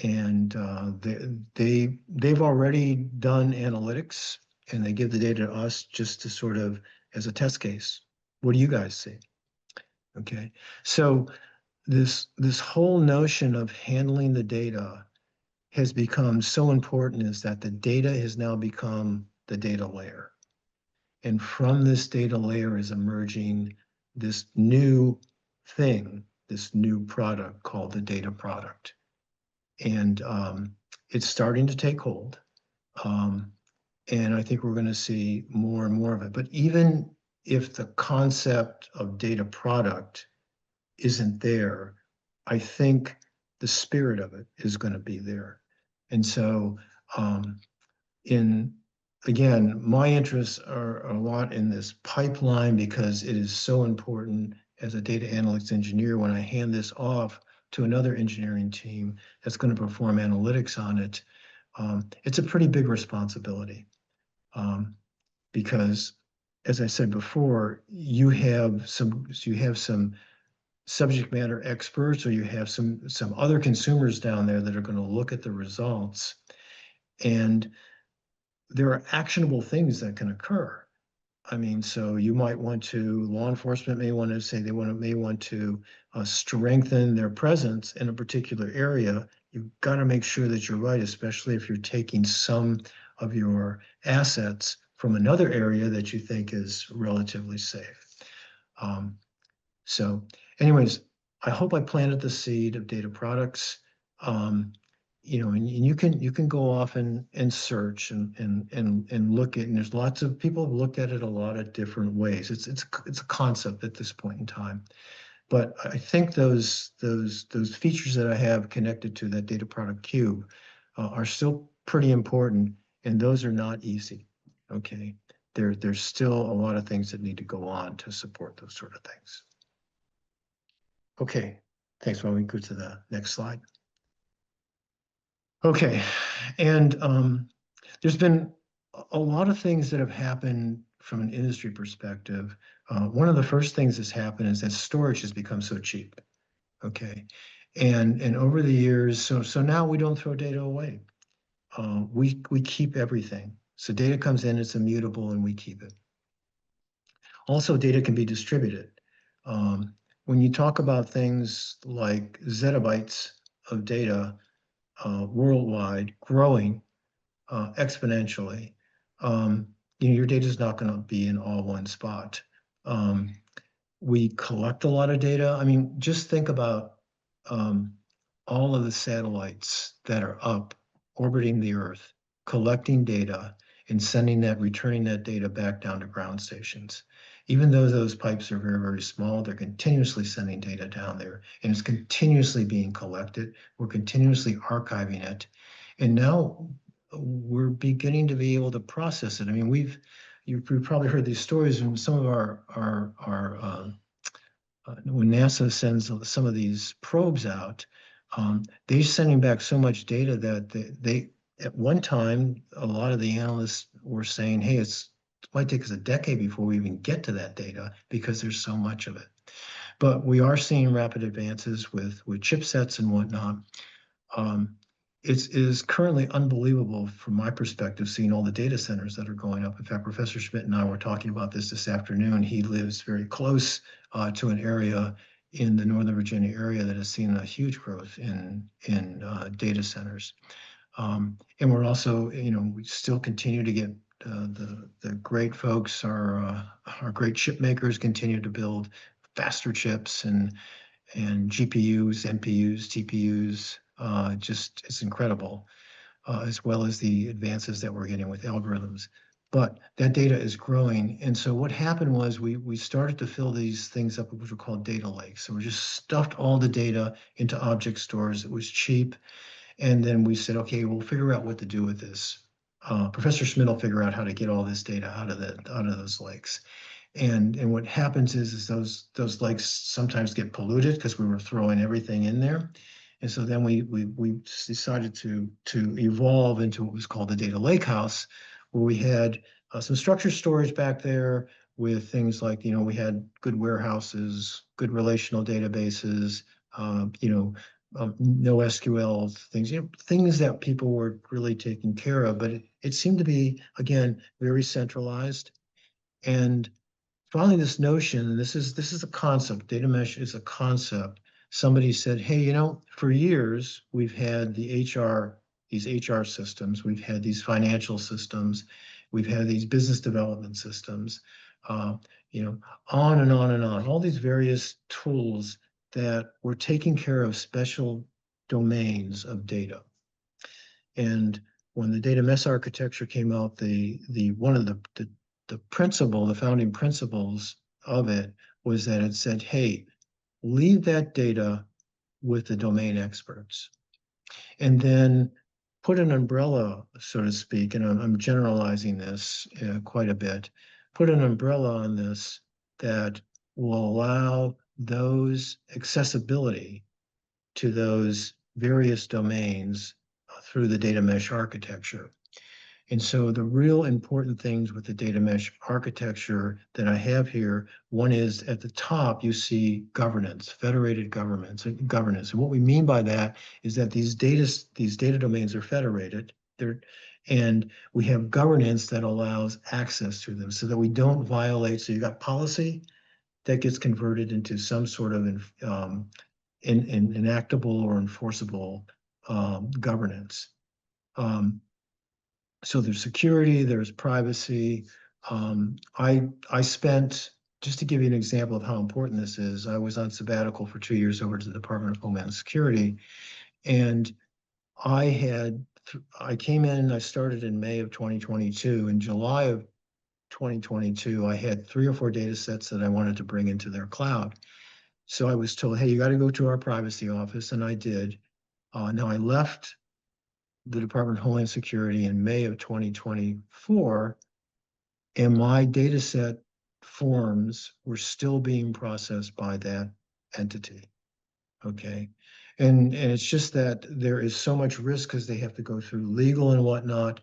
and they've already done analytics, and they give the data to us just to sort of as a test case. What do you guys see? Okay, so this whole notion of handling the data has become so important, is that the data has now become the data layer. And from this data layer is emerging this new thing, this new product called the data product. And it's starting to take hold. And I think we're going to see more and more of it. But even if the concept of data product isn't there, I think the spirit of it is going to be there. And so again, my interests are a lot in this pipeline, because it is so important as a data analytics engineer when I hand this off to another engineering team that's going to perform analytics on it. It's a pretty big responsibility, because, as I said before, you have some subject matter experts, or you have some other consumers down there that are going to look at the results, and there are actionable things that can occur. I mean, so you might want to, law enforcement may want to say may want to strengthen their presence in a particular area. You've got to make sure that you're right, especially if you're taking some of your assets from another area that you think is relatively safe. So anyways, I hope I planted the seed of data products. And you can go off and search and look at, and there's lots of people have looked at it a lot of different ways. It's a concept at this point in time. But I think those features that I have connected to that data product cube are still pretty important, and those are not easy. Okay, there's still a lot of things that need to go on to support those sort of things. Okay, thanks. Why don't we go to the next slide? Okay, and there's been a lot of things that have happened from an industry perspective. One of the first things that's happened is that storage has become so cheap. Okay, and over the years, so now we don't throw data away. We keep everything. So data comes in, it's immutable, and we keep it. Also, data can be distributed. when you talk about things like zettabytes of data worldwide growing exponentially, your data is not going to be in all one spot. We collect a lot of data. I mean, just think about all of the satellites that are up orbiting the Earth, collecting data and returning that data back down to ground stations. Even though those pipes are very, very small, they're continuously sending data down there, and it's continuously being collected. We're continuously archiving it. And now we're beginning to be able to process it. I mean, you've probably heard these stories from some of our when NASA sends some of these probes out, they're sending back so much data that they at one time, a lot of the analysts were saying, hey, it might take us a decade before we even get to that data because there's so much of it. But we are seeing rapid advances with chipsets and whatnot. It is currently unbelievable from my perspective, seeing all the data centers that are going up. In fact, Professor Schmidt and I were talking about this afternoon. He lives very close to an area in the Northern Virginia area that has seen a huge growth in data centers. And we're also, we still continue to get the great folks, our great chip makers continue to build faster chips and GPUs, NPUs, TPUs. Just it's incredible, as well as the advances that we're getting with algorithms. But that data is growing. And so what happened was we started to fill these things up, which were called data lakes. So we just stuffed all the data into object stores. It was cheap. And then we said, okay, we'll figure out what to do with this. Professor Schmidt will figure out how to get all this data out of those lakes. And what happens is those lakes sometimes get polluted because we were throwing everything in there. And so then we decided to evolve into what was called the data lake house, where we had some structured storage back there with things like, we had good warehouses, good relational databases, no SQL things, things that people were really taking care of. But it seemed to be, again, very centralized. And finally, this notion, and this is a concept, data mesh is a concept. Somebody said, hey, for years, we've had these HR systems, we've had these financial systems, we've had these business development systems, on and on and on, all these various tools that were taking care of special domains of data. And when the data mesh architecture came out, one of the founding principles of it was that it said, hey, leave that data with the domain experts. And then put an umbrella, so to speak, and I'm generalizing this quite a bit, put an umbrella on this that will allow those accessibility to those various domains through the data mesh architecture. And so the real important things with the data mesh architecture that I have here, one is at the top, you see governance, federated governance. And what we mean by that is that these data domains are federated, and we have governance that allows access to them so that we don't violate. So you got policy that gets converted into some sort of enactable or enforceable governance. So there's security, there's privacy. I spent, just to give you an example of how important this is, I was on sabbatical for 2 years over to the Department of Homeland Security, and I came in, I started in May of 2022. In July of 2022, I had 3 or 4 data sets that I wanted to bring into their cloud. So I was told, hey, you got to go to our privacy office, and I did. Now I left the Department of Homeland Security in May of 2024, and my data set forms were still being processed by that entity. Okay. And it's just that there is so much risk because they have to go through legal and whatnot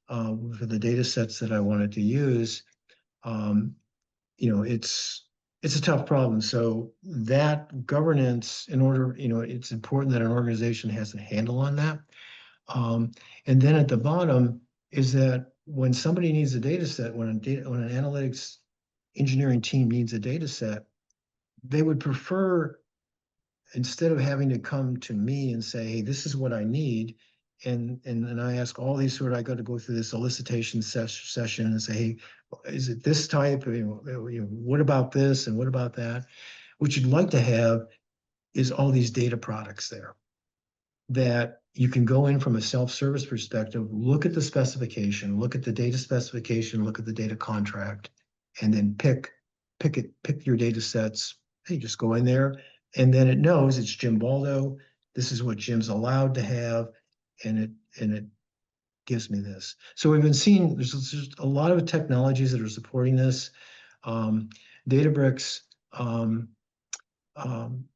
for the data sets that I wanted to use. It's a tough problem. So that governance, it's important that an organization has a handle on that. And then at the bottom is that when somebody needs a data set, when an analytics engineering team needs a data set, they would prefer, instead of having to come to me and say, hey, this is what I need, and I ask all these I got to go through this elicitation session and say, hey, is it this type? What about this and what about that? What you'd like to have is all these data products there that you can go in from a self-service perspective, look at the specification, look at the data specification, look at the data contract, and then pick your data sets. Hey, just go in there, and then it knows it's Jim Baldo. This is what Jim's allowed to have, and it gives me this. So we've been seeing there's just a lot of technologies that are supporting this. Databricks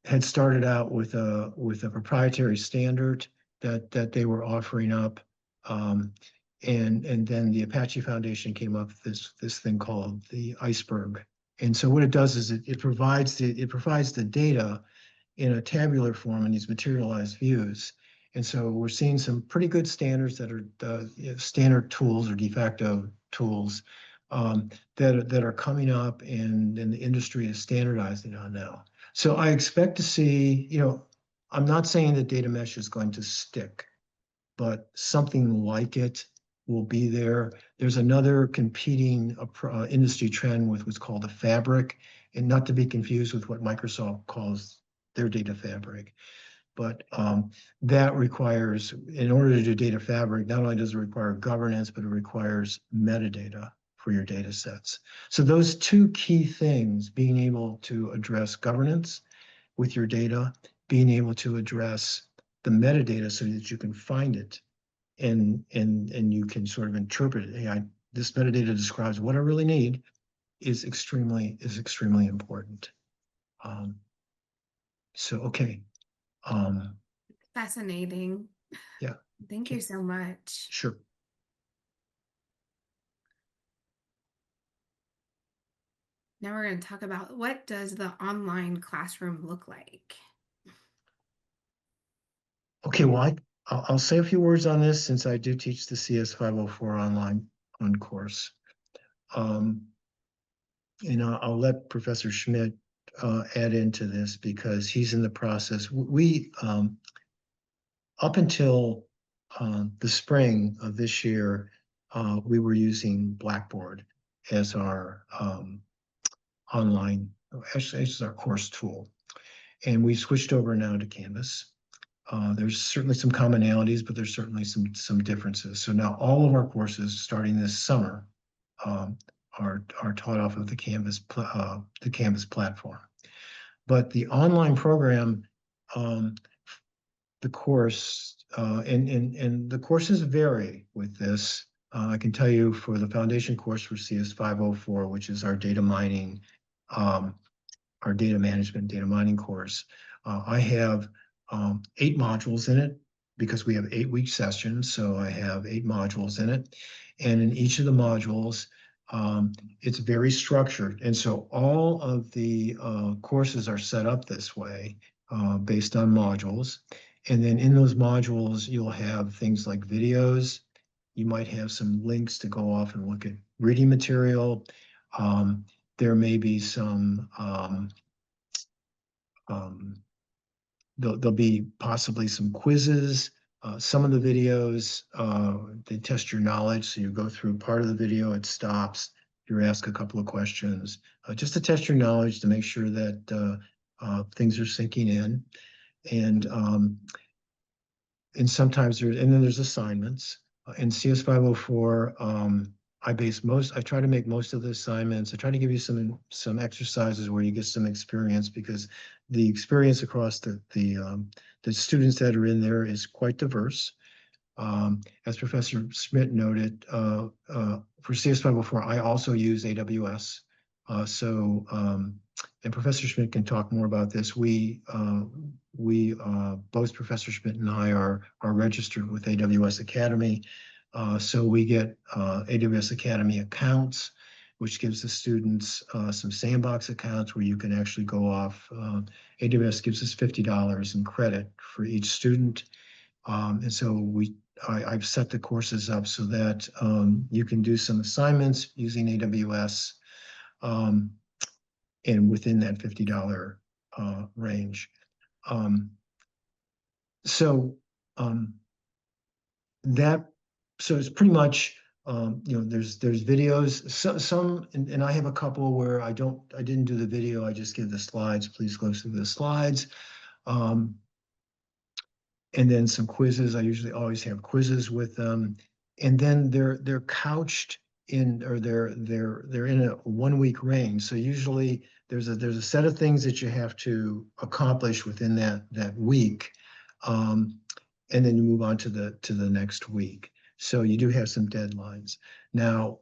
had started out with a proprietary standard that they were offering up, and then the Apache Foundation came up with this thing called the Iceberg. And so what it does is it provides the data in a tabular form in these materialized views. And so we're seeing some pretty good standards that are standard tools or de facto tools that are coming up, and the industry is standardizing on now. So I expect to see, I'm not saying that data mesh is going to stick, but something like it will be there. There's another competing industry trend with what's called a fabric, and not to be confused with what Microsoft calls their data fabric. But that requires, in order to do data fabric, not only does it require governance, but it requires metadata for your data sets. So those two key things, being able to address governance with your data, being able to address the metadata so that you can find it and you can sort of interpret it. Hey, this metadata describes what I really need, is extremely important. So, okay. Fascinating. Yeah. Thank you so much. Sure. Now we're going to talk about, what does the online classroom look like? Okay, well, I'll say a few words on this since I do teach the CS 504 online course. And I'll let Professor Schmidt add into this because he's in the process. We, up until the spring of this year, we were using Blackboard as our online, actually, as our course tool. And we switched over now to Canvas. There's certainly some commonalities, but there's certainly some differences. So now all of our courses starting this summer are taught off of the Canvas platform. But the online program, the course, and the courses vary with this. I can tell you for the foundation course for CS 504, which is our data mining, our data management, data mining course, I have 8 modules in it because we have 8-week sessions. So I have 8 modules in it. And in each of the modules, it's very structured. And so all of the courses are set up this way based on modules. And then in those modules, you'll have things like videos. You might have some links to go off and look at reading material. There may be some, there'll be possibly some quizzes. Some of the videos, they test your knowledge. So you go through part of the video, it stops, you ask a couple of questions, just to test your knowledge to make sure that things are sinking in. And sometimes then there's assignments. In CS 504, I try to make most of the assignments. I try to give you some exercises where you get some experience, because the experience across the students that are in there is quite diverse. As Professor Schmidt noted, for CS 504, I also use AWS. And Professor Schmidt can talk more about this. Both Professor Schmidt and I are registered with AWS Academy. So we get AWS Academy accounts, which gives the students some sandbox accounts where you can actually go off. AWS gives us $50 in credit for each student. And so I've set the courses up so that you can do some assignments using AWS. and within that $50 range. So that, so it's pretty much, there's videos, some, and I have a couple where I didn't do the video, I just give the slides, please go through the slides. And then some quizzes, I usually always have quizzes with them. And then they're couched in, or they're in a 1 week range. So usually there's a set of things that you have to accomplish within that week. And then you move on to the next week. So you do have some deadlines. Now,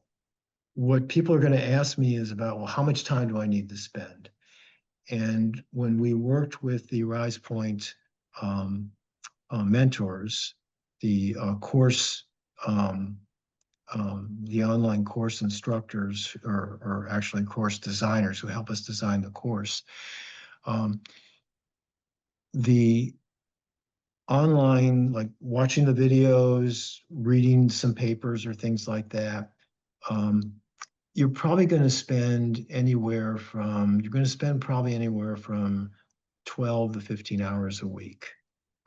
what people are going to ask me is about, well, how much time do I need to spend? And when we worked with the Rise Point mentors, the course, the online course instructors, or actually course designers who help us design the course, the online, like watching the videos, reading some papers or things like that, you're probably going to spend probably anywhere from 12 to 15 hours a week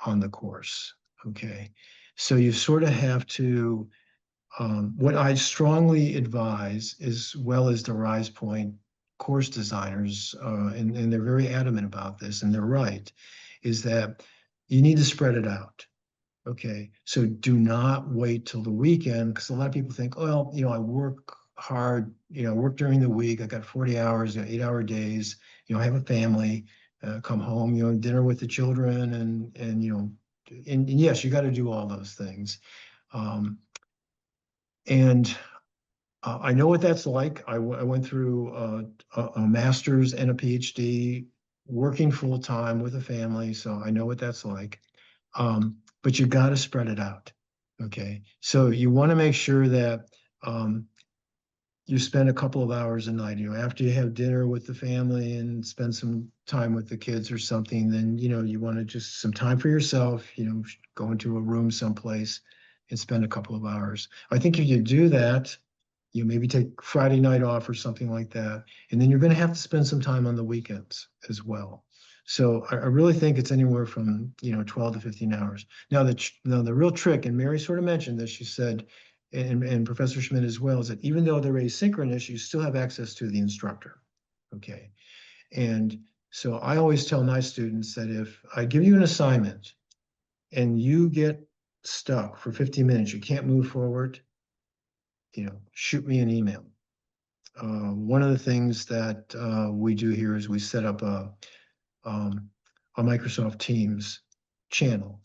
on the course. Okay. So you sort of have to, what I strongly advise, as well as the Rise Point course designers, and they're very adamant about this, and they're right, is that you need to spread it out. Okay. So do not wait till the weekend, because a lot of people think, well, I work hard, work during the week. I got 40 hours, 8-hour days, I have a family, come home, dinner with the children, and yes, you got to do all those things. I know what that's like. I went through a master's and a PhD, working full time with a family, so I know what that's like. But you got to spread it out. Okay, so you want to make sure that you spend a couple of hours a night. After you have dinner with the family and spend some time with the kids or something, then you want to just some time for yourself. Go into a room someplace and spend a couple of hours. I think if you do that, you maybe take Friday night off or something like that, and then you're going to have to spend some time on the weekends as well. So I really think it's anywhere from 12 to 15 hours. Now the real trick, and Mary sort of mentioned this, she said, and Professor Schmidt as well, is that even though they're asynchronous, you still have access to the instructor. Okay, and so I always tell my students that if I give you an assignment and you get stuck for 15 minutes, you can't move forward, shoot me an email. One of the things that we do here is we set up a Microsoft Teams channel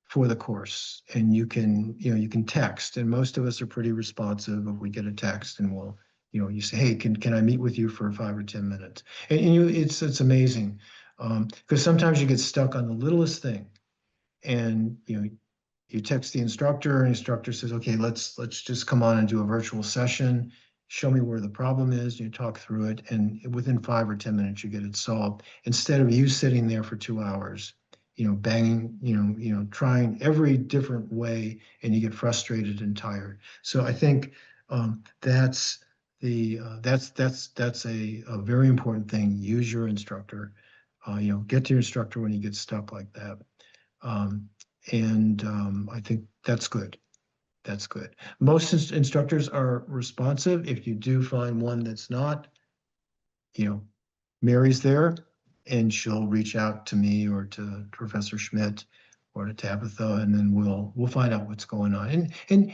for the course, and you can text, and most of us are pretty responsive. If we get a text, and we'll, you say, hey, can I meet with you for 5 or 10 minutes? And it's amazing, because sometimes you get stuck on the littlest thing, and you text the instructor, and the instructor says, okay, let's just come on and do a virtual session. Show me where the problem is. You talk through it, and within 5 or 10 minutes, you get it solved. Instead of you sitting there for 2 hours, banging, trying every different way, and you get frustrated and tired. So I think that's a very important thing. Use your instructor. Get to your instructor when you get stuck like that. I think that's good. That's good. Most instructors are responsive. If you do find one that's not, Mary's there, and she'll reach out to me or to Professor Schmidt or to Tabitha, and then we'll find out what's going on. And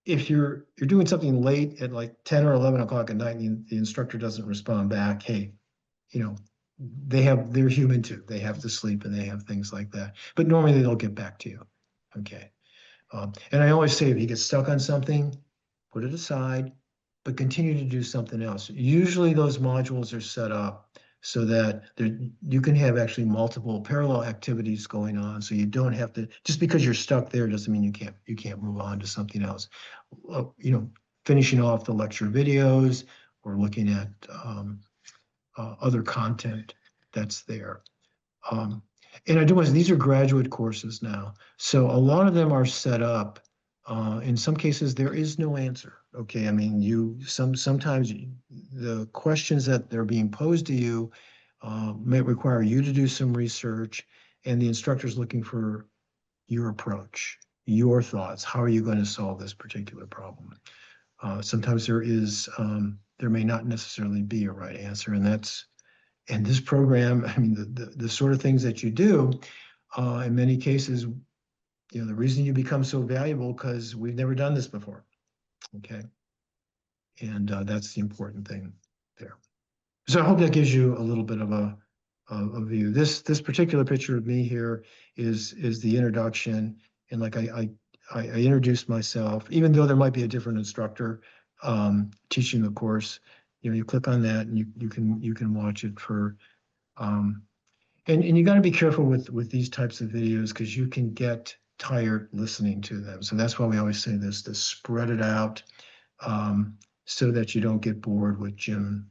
if you're doing something late at like 10 or 11 o'clock at night, and the instructor doesn't respond back, hey, they're human too. They have to sleep and they have things like that. But normally they'll get back to you. Okay. And I always say, if you get stuck on something, put it aside, but continue to do something else. Usually those modules are set up so that you can have actually multiple parallel activities going on. So you don't have to, just because you're stuck there doesn't mean you can't move on to something else. Finishing off the lecture videos or looking at other content that's there. And I do want to, these are graduate courses now. So a lot of them are set up. In some cases, there is no answer. Okay, I mean, sometimes the questions that they're being posed to you may require you to do some research, and the instructor's looking for your approach, your thoughts. How are you going to solve this particular problem? Sometimes there may not necessarily be a right answer, and this program, I mean, the sort of things that you do, in many cases, the reason you become so valuable because we've never done this before. Okay. And that's the important thing there. So I hope that gives you a little bit of a view. This particular picture of me here is the introduction, and like I introduced myself, even though there might be a different instructor teaching the course. You click on that and you can watch it for. And you got to be careful with these types of videos because you can get tired listening to them. So that's why we always say this: to spread it out. So that you don't get bored with Jim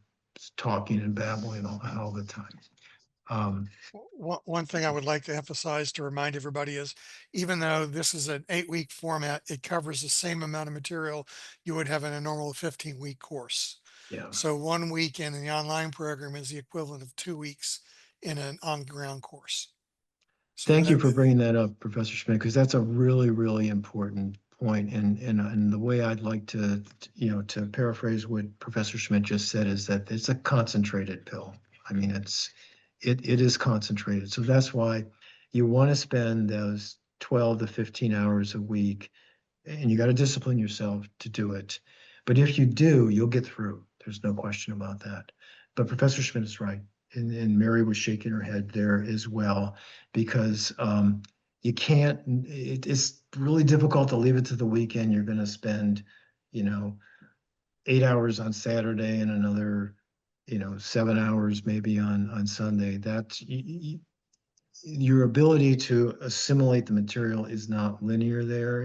talking and babbling all the time. One thing I would like to emphasize to remind everybody is, even though this is an 8-week format, it covers the same amount of material you would have in a normal 15-week course. Yeah. So 1 week in the online program is the equivalent of 2 weeks in an on-ground course. So Thank you that, for bringing that up, Professor Schmidt, because that's a really, really important point. And the way I'd like to paraphrase what Professor Schmidt just said is that it's a concentrated pill. I mean, it is concentrated. So that's why you want to spend those 12 to 15 hours a week, and you got to discipline yourself to do it. But if you do, you'll get through. There's no question about that. But Professor Schmidt is right. And Mary was shaking her head there as well, because you can't, it's really difficult to leave it to the weekend. You're going to spend, 8 hours on Saturday and another, 7 hours maybe on Sunday. That's your ability to assimilate the material is not linear there.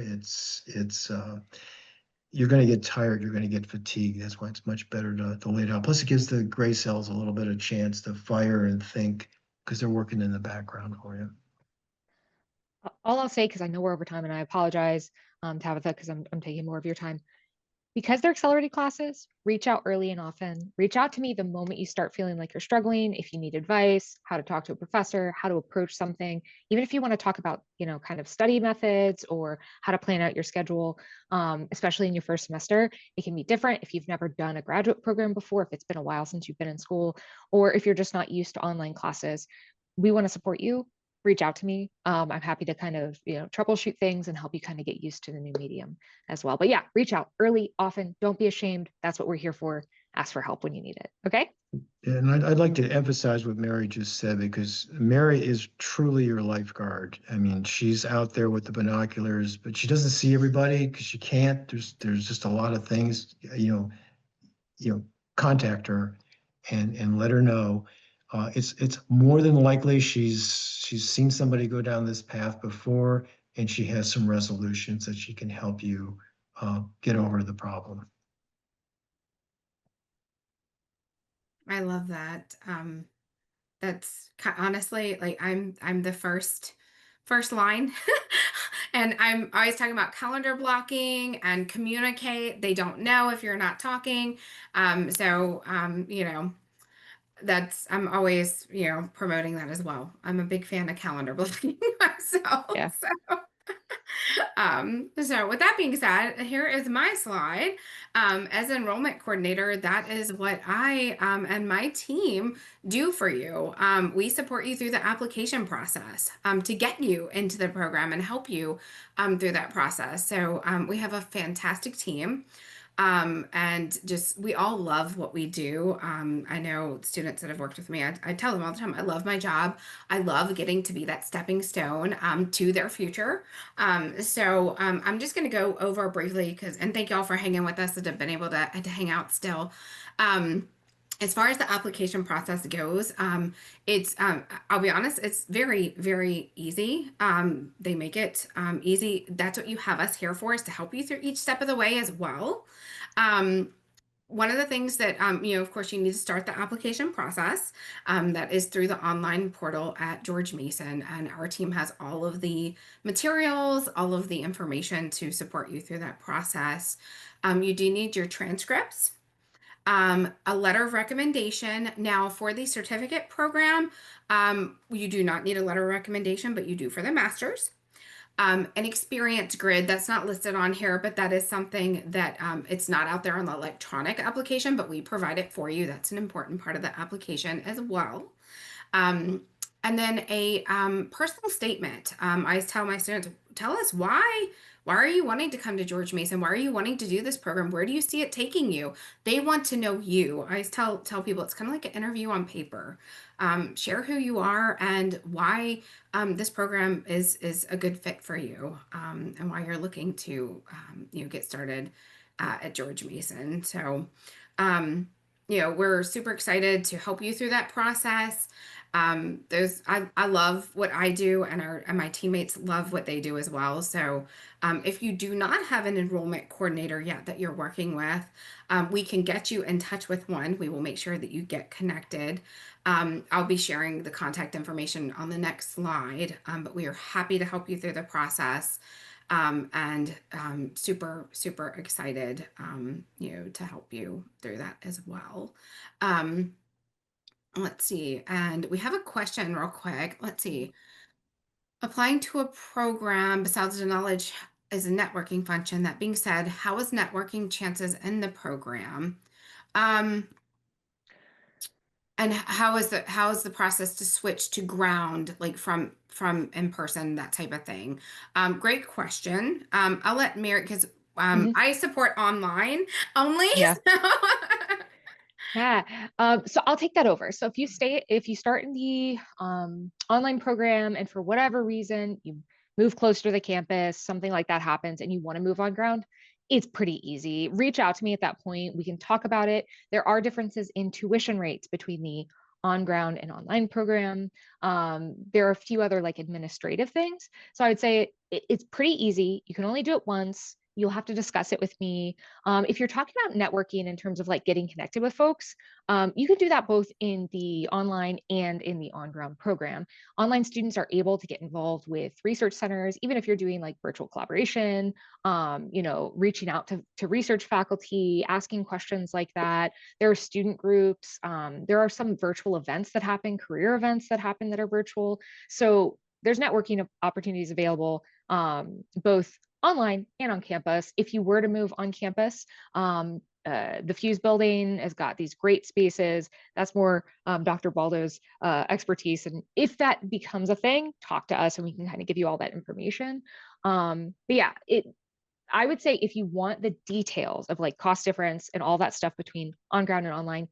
You're going to get tired. You're going to get fatigued. That's why it's much better to lay it out. Plus, it gives the gray cells a little bit of chance to fire and think because they're working in the background for you. All I'll say, because I know we're over time, and I apologize, Tabitha, because I'm taking more of your time. Because they're accelerated classes, reach out early and often. Reach out to me the moment you start feeling like you're struggling, if you need advice, how to talk to a professor, how to approach something, even if you want to talk about, kind of study methods or how to plan out your schedule, especially in your first semester. It can be different if you've never done a graduate program before, if it's been a while since you've been in school, or if you're just not used to online classes. We want to support you. Reach out to me. I'm happy to kind of, troubleshoot things and help you kind of get used to the new medium as well. But yeah, reach out early, often. Don't be ashamed. That's what we're here for. Ask for help when you need it. Okay. And I'd like to emphasize what Mary just said, because Mary is truly your lifeguard. I mean, she's out there with the binoculars, but she doesn't see everybody because she can't. There's just a lot of things, contact her and let her know. It's more than likely she's seen somebody go down this path before, and she has some resolutions that she can help you get over the problem. I love that. That's honestly, like, I'm the first line. And I'm always talking about calendar blocking and communicate. They don't know if you're not talking. That's, I'm always, promoting that as well. I'm a big fan of calendar blocking myself. Yeah. So with that being said, here is my slide. As enrollment coordinator, that is what I and my team do for you. We support you through the application process to get you into the program and help you through that process. So we have a fantastic team. And just, we all love what we do. I know students that have worked with me, I tell them all the time, I love my job. I love getting to be that stepping stone to their future. I'm just going to go over briefly and thank y'all for hanging with us and have been able to hang out still. As far as the application process goes, I'll be honest, it's very, very easy. They make it easy. That's what you have us here for, is to help you through each step of the way as well. One of the things that, of course, you need to start the application process. That is through the online portal at George Mason. And our team has all of the materials, all of the information to support you through that process. You do need your transcripts. a letter of recommendation. Now, for the certificate program, you do not need a letter of recommendation, but you do for the master's. An experience grid that's not listed on here, but that is something that it's not out there on the electronic application, but we provide it for you. That's an important part of the application as well. Um, and then a personal statement. I always tell my students, tell us why. Why are you wanting to come to George Mason? Why are you wanting to do this program? Where do you see it taking you? They want to know you. I always tell people it's kind of like an interview on paper. Share who you are and why this program is a good fit for you, and why you're looking to get started at George Mason. So we're super excited to help you through that process. I love what I do, and my teammates love what they do as well. So if you do not have an enrollment coordinator yet that you're working with, we can get you in touch with one. We will make sure that you get connected. I'll be sharing the contact information on the next slide, but we are happy to help you through the process. And super, super excited, to help you through that as well. Let's see. And we have a question real quick. Let's see. Applying to a program besides the knowledge is a networking function. That being said, how is networking chances in the program? And how is the process to switch to ground, like from in person, that type of thing? Great question. I'll let Mary, because Mhm. I support online only. Yeah. So Yeah. So I'll take that over. So if you start in the online program and for whatever reason you move closer to the campus, something like that happens and you want to move on ground, it's pretty easy. Reach out to me at that point. We can talk about it. There are differences in tuition rates between the on ground and online program. There are a few other like administrative things. So I would say it's pretty easy. You can only do it once. You'll have to discuss it with me. If you're talking about networking in terms of like getting connected with folks, you can do that both in the online and in the on-ground program. Online students are able to get involved with research centers, even if you're doing like virtual collaboration, reaching out to research faculty, asking questions like that. There are student groups. There are some virtual events that happen, career events that happen that are virtual. So there's networking opportunities available, both online and on campus. If you were to move on campus, the Fuse building has got these great spaces. That's more Dr. Baldo's expertise. And if that becomes a thing, talk to us and we can kind of give you all that information. But yeah, I would say if you want the details of like cost difference and all that stuff between on ground and online,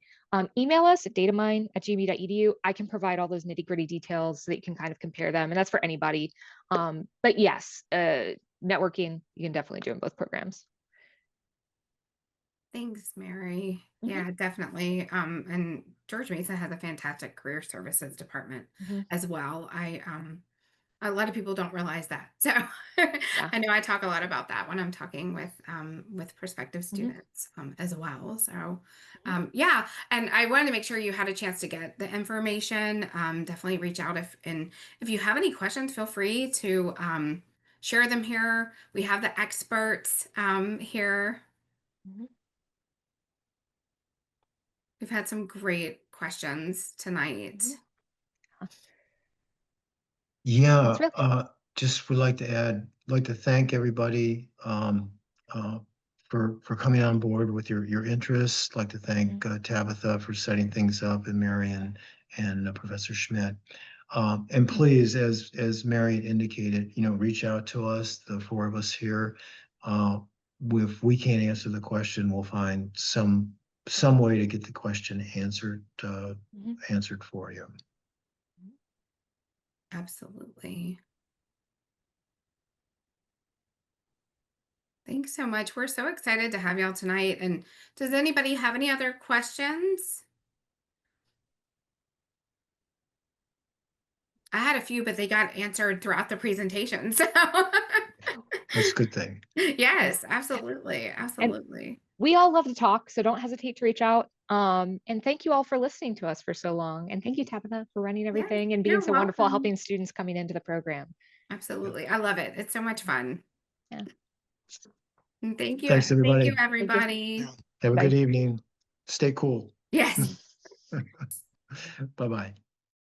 email us at datamine@gmu.edu. I can provide all those nitty gritty details so that you can kind of compare them. And that's for anybody. But yes, networking, you can definitely do in both programs. thanks, Mary. Mhm. Yeah, definitely. And George Mason has a fantastic career services department Mhm. as well. A lot of people don't realize that. So Yeah. I know I talk a lot about that when I'm talking with prospective Mhm. students as well. So Mhm. yeah, and I wanted to make sure you had a chance to get the information. Definitely reach out if you have any questions, feel free to share them here. We have the experts here. Mhm. We've had some great questions tonight. Mhm. That's Yeah, really just would like to like to thank everybody uh, for coming on board with your interests. Like to Mhm. thank Tabitha for setting things up, and Mary and Professor Schmidt. And Mhm. please, as Mary indicated, reach out to us, the four of us here. Uh, if we can't answer the question, we'll find some way to get the question Mhm. answered for you. Absolutely. Thanks so much. We're so excited to have y'all tonight. And does anybody have any other questions? I had a few, but they got answered throughout the presentation. So That's a good thing. Yeah. yes, absolutely. And Absolutely. we all love to talk, so don't hesitate to reach out. And thank you all for listening to us for so long. And thank you, Tabitha, for running Yes, everything and being you're so wonderful, welcome. helping students coming into the program. Yeah. Absolutely. I love it. It's so much fun. Yeah. And thank you. Thanks, Thank you, everybody. Thank you. everybody. Yeah. Have a good Bye. evening. Stay cool. Yes. Bye-bye.